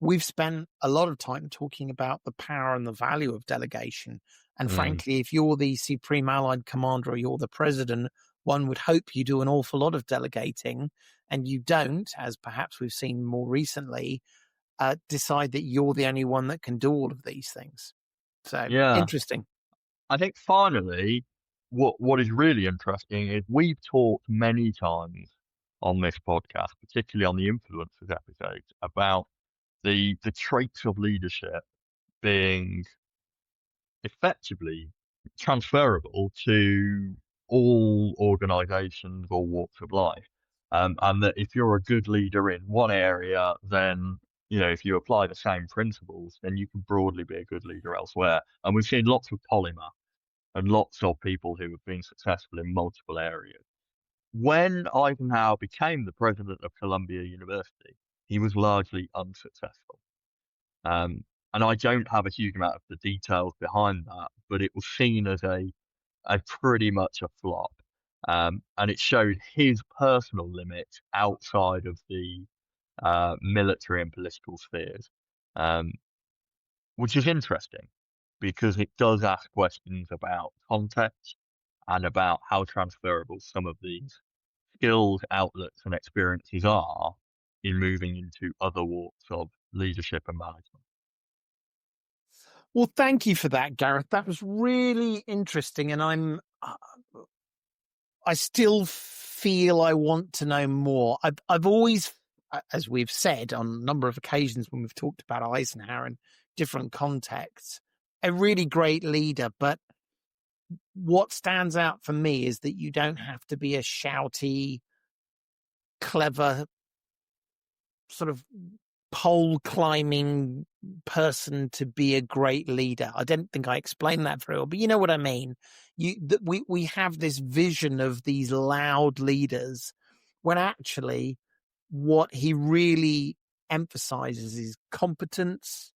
we've spent a lot of time talking about the power and the value of delegation. And frankly, if you're the Supreme Allied Commander or you're the President, one would hope you do an awful lot of delegating, and you don't, as perhaps we've seen more recently, decide that you're the only one that can do all of these things. So, interesting. I think finally, what is really interesting is we've talked many times on this podcast, particularly on the influencers episodes, about the traits of leadership being effectively transferable to all organizations or walks of life. And that if you're a good leader in one area, then, if you apply the same principles, then you can broadly be a good leader elsewhere. And we've seen lots of polymaths and lots of people who have been successful in multiple areas. When Eisenhower became the president of Columbia University, he was largely unsuccessful. And I don't have a huge amount of the details behind that, but it was seen as a pretty much a flop. And it showed his personal limits outside of the military and political spheres, which is interesting because it does ask questions about context and about how transferable some of these skills, outlets, and experiences are in moving into other walks of leadership and management. Well, thank you for that, Gareth. That was really interesting, and I still feel I want to know more. I've always, as we've said on a number of occasions when we've talked about Eisenhower in different contexts, a really great leader. But what stands out for me is that you don't have to be a shouty, clever, sort of pole climbing person to be a great leader. I don't think I explained that very well, but you know what I mean. We have this vision of these loud leaders when actually what he really emphasizes is competence,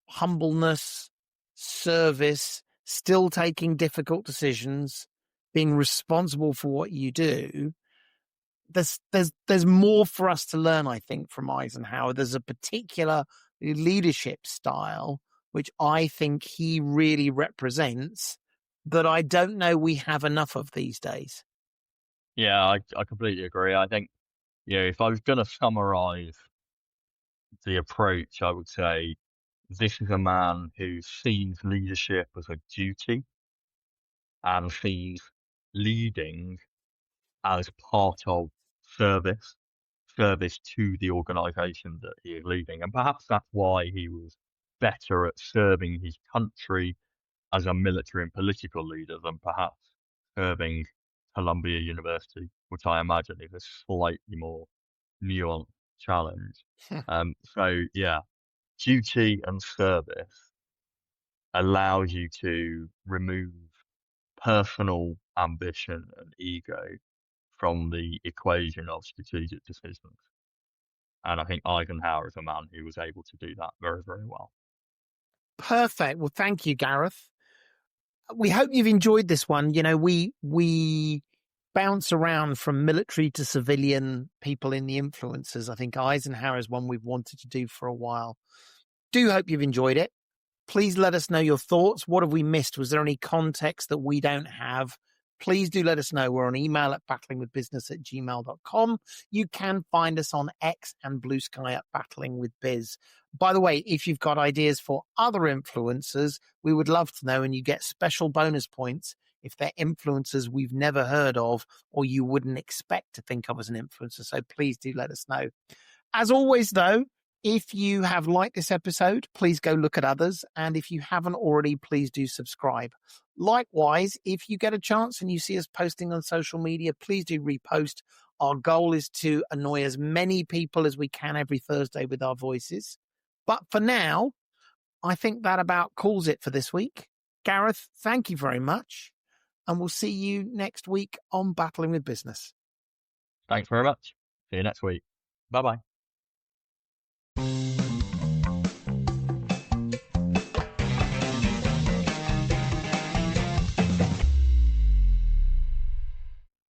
humbleness, service, still taking difficult decisions, being responsible for what you do. There's more for us to learn, I think, from Eisenhower. There's a particular leadership style which I think he really represents that I don't know we have enough of these days. Yeah, I completely agree. I think, if I was going to summarize the approach, I would say this is a man who sees leadership as a duty and sees leading as part of service to the organization that he is leading. And perhaps that's why he was better at serving his country as a military and political leader than perhaps serving Columbia University, which I imagine is a slightly more nuanced challenge. So yeah, duty and service allows you to remove personal ambition and ego from the equation of strategic decisions. And I think Eisenhower is a man who was able to do that very, very well. Perfect. Well, thank you, Gareth. We hope you've enjoyed this one. We bounce around from military to civilian people in the influencers. I think Eisenhower is one we've wanted to do for a while. Do hope you've enjoyed it. Please let us know your thoughts. What have we missed? Was there any context that we don't have? Please do let us know. We're on email at battlingwithbusiness@gmail.com. You can find us on X and Blue Sky at Battling with Biz. By the way, if you've got ideas for other influencers, we would love to know, and you get special bonus points if they're influencers we've never heard of or you wouldn't expect to think of as an influencer. So please do let us know. As always, though, if you have liked this episode, please go look at others. And if you haven't already, please do subscribe. Likewise, if you get a chance and you see us posting on social media, please do repost. Our goal is to annoy as many people as we can every Thursday with our voices. But for now, I think that about calls it for this week. Gareth, thank you very much. And we'll see you next week on Battling with Business. Thanks very much. See you next week. Bye-bye.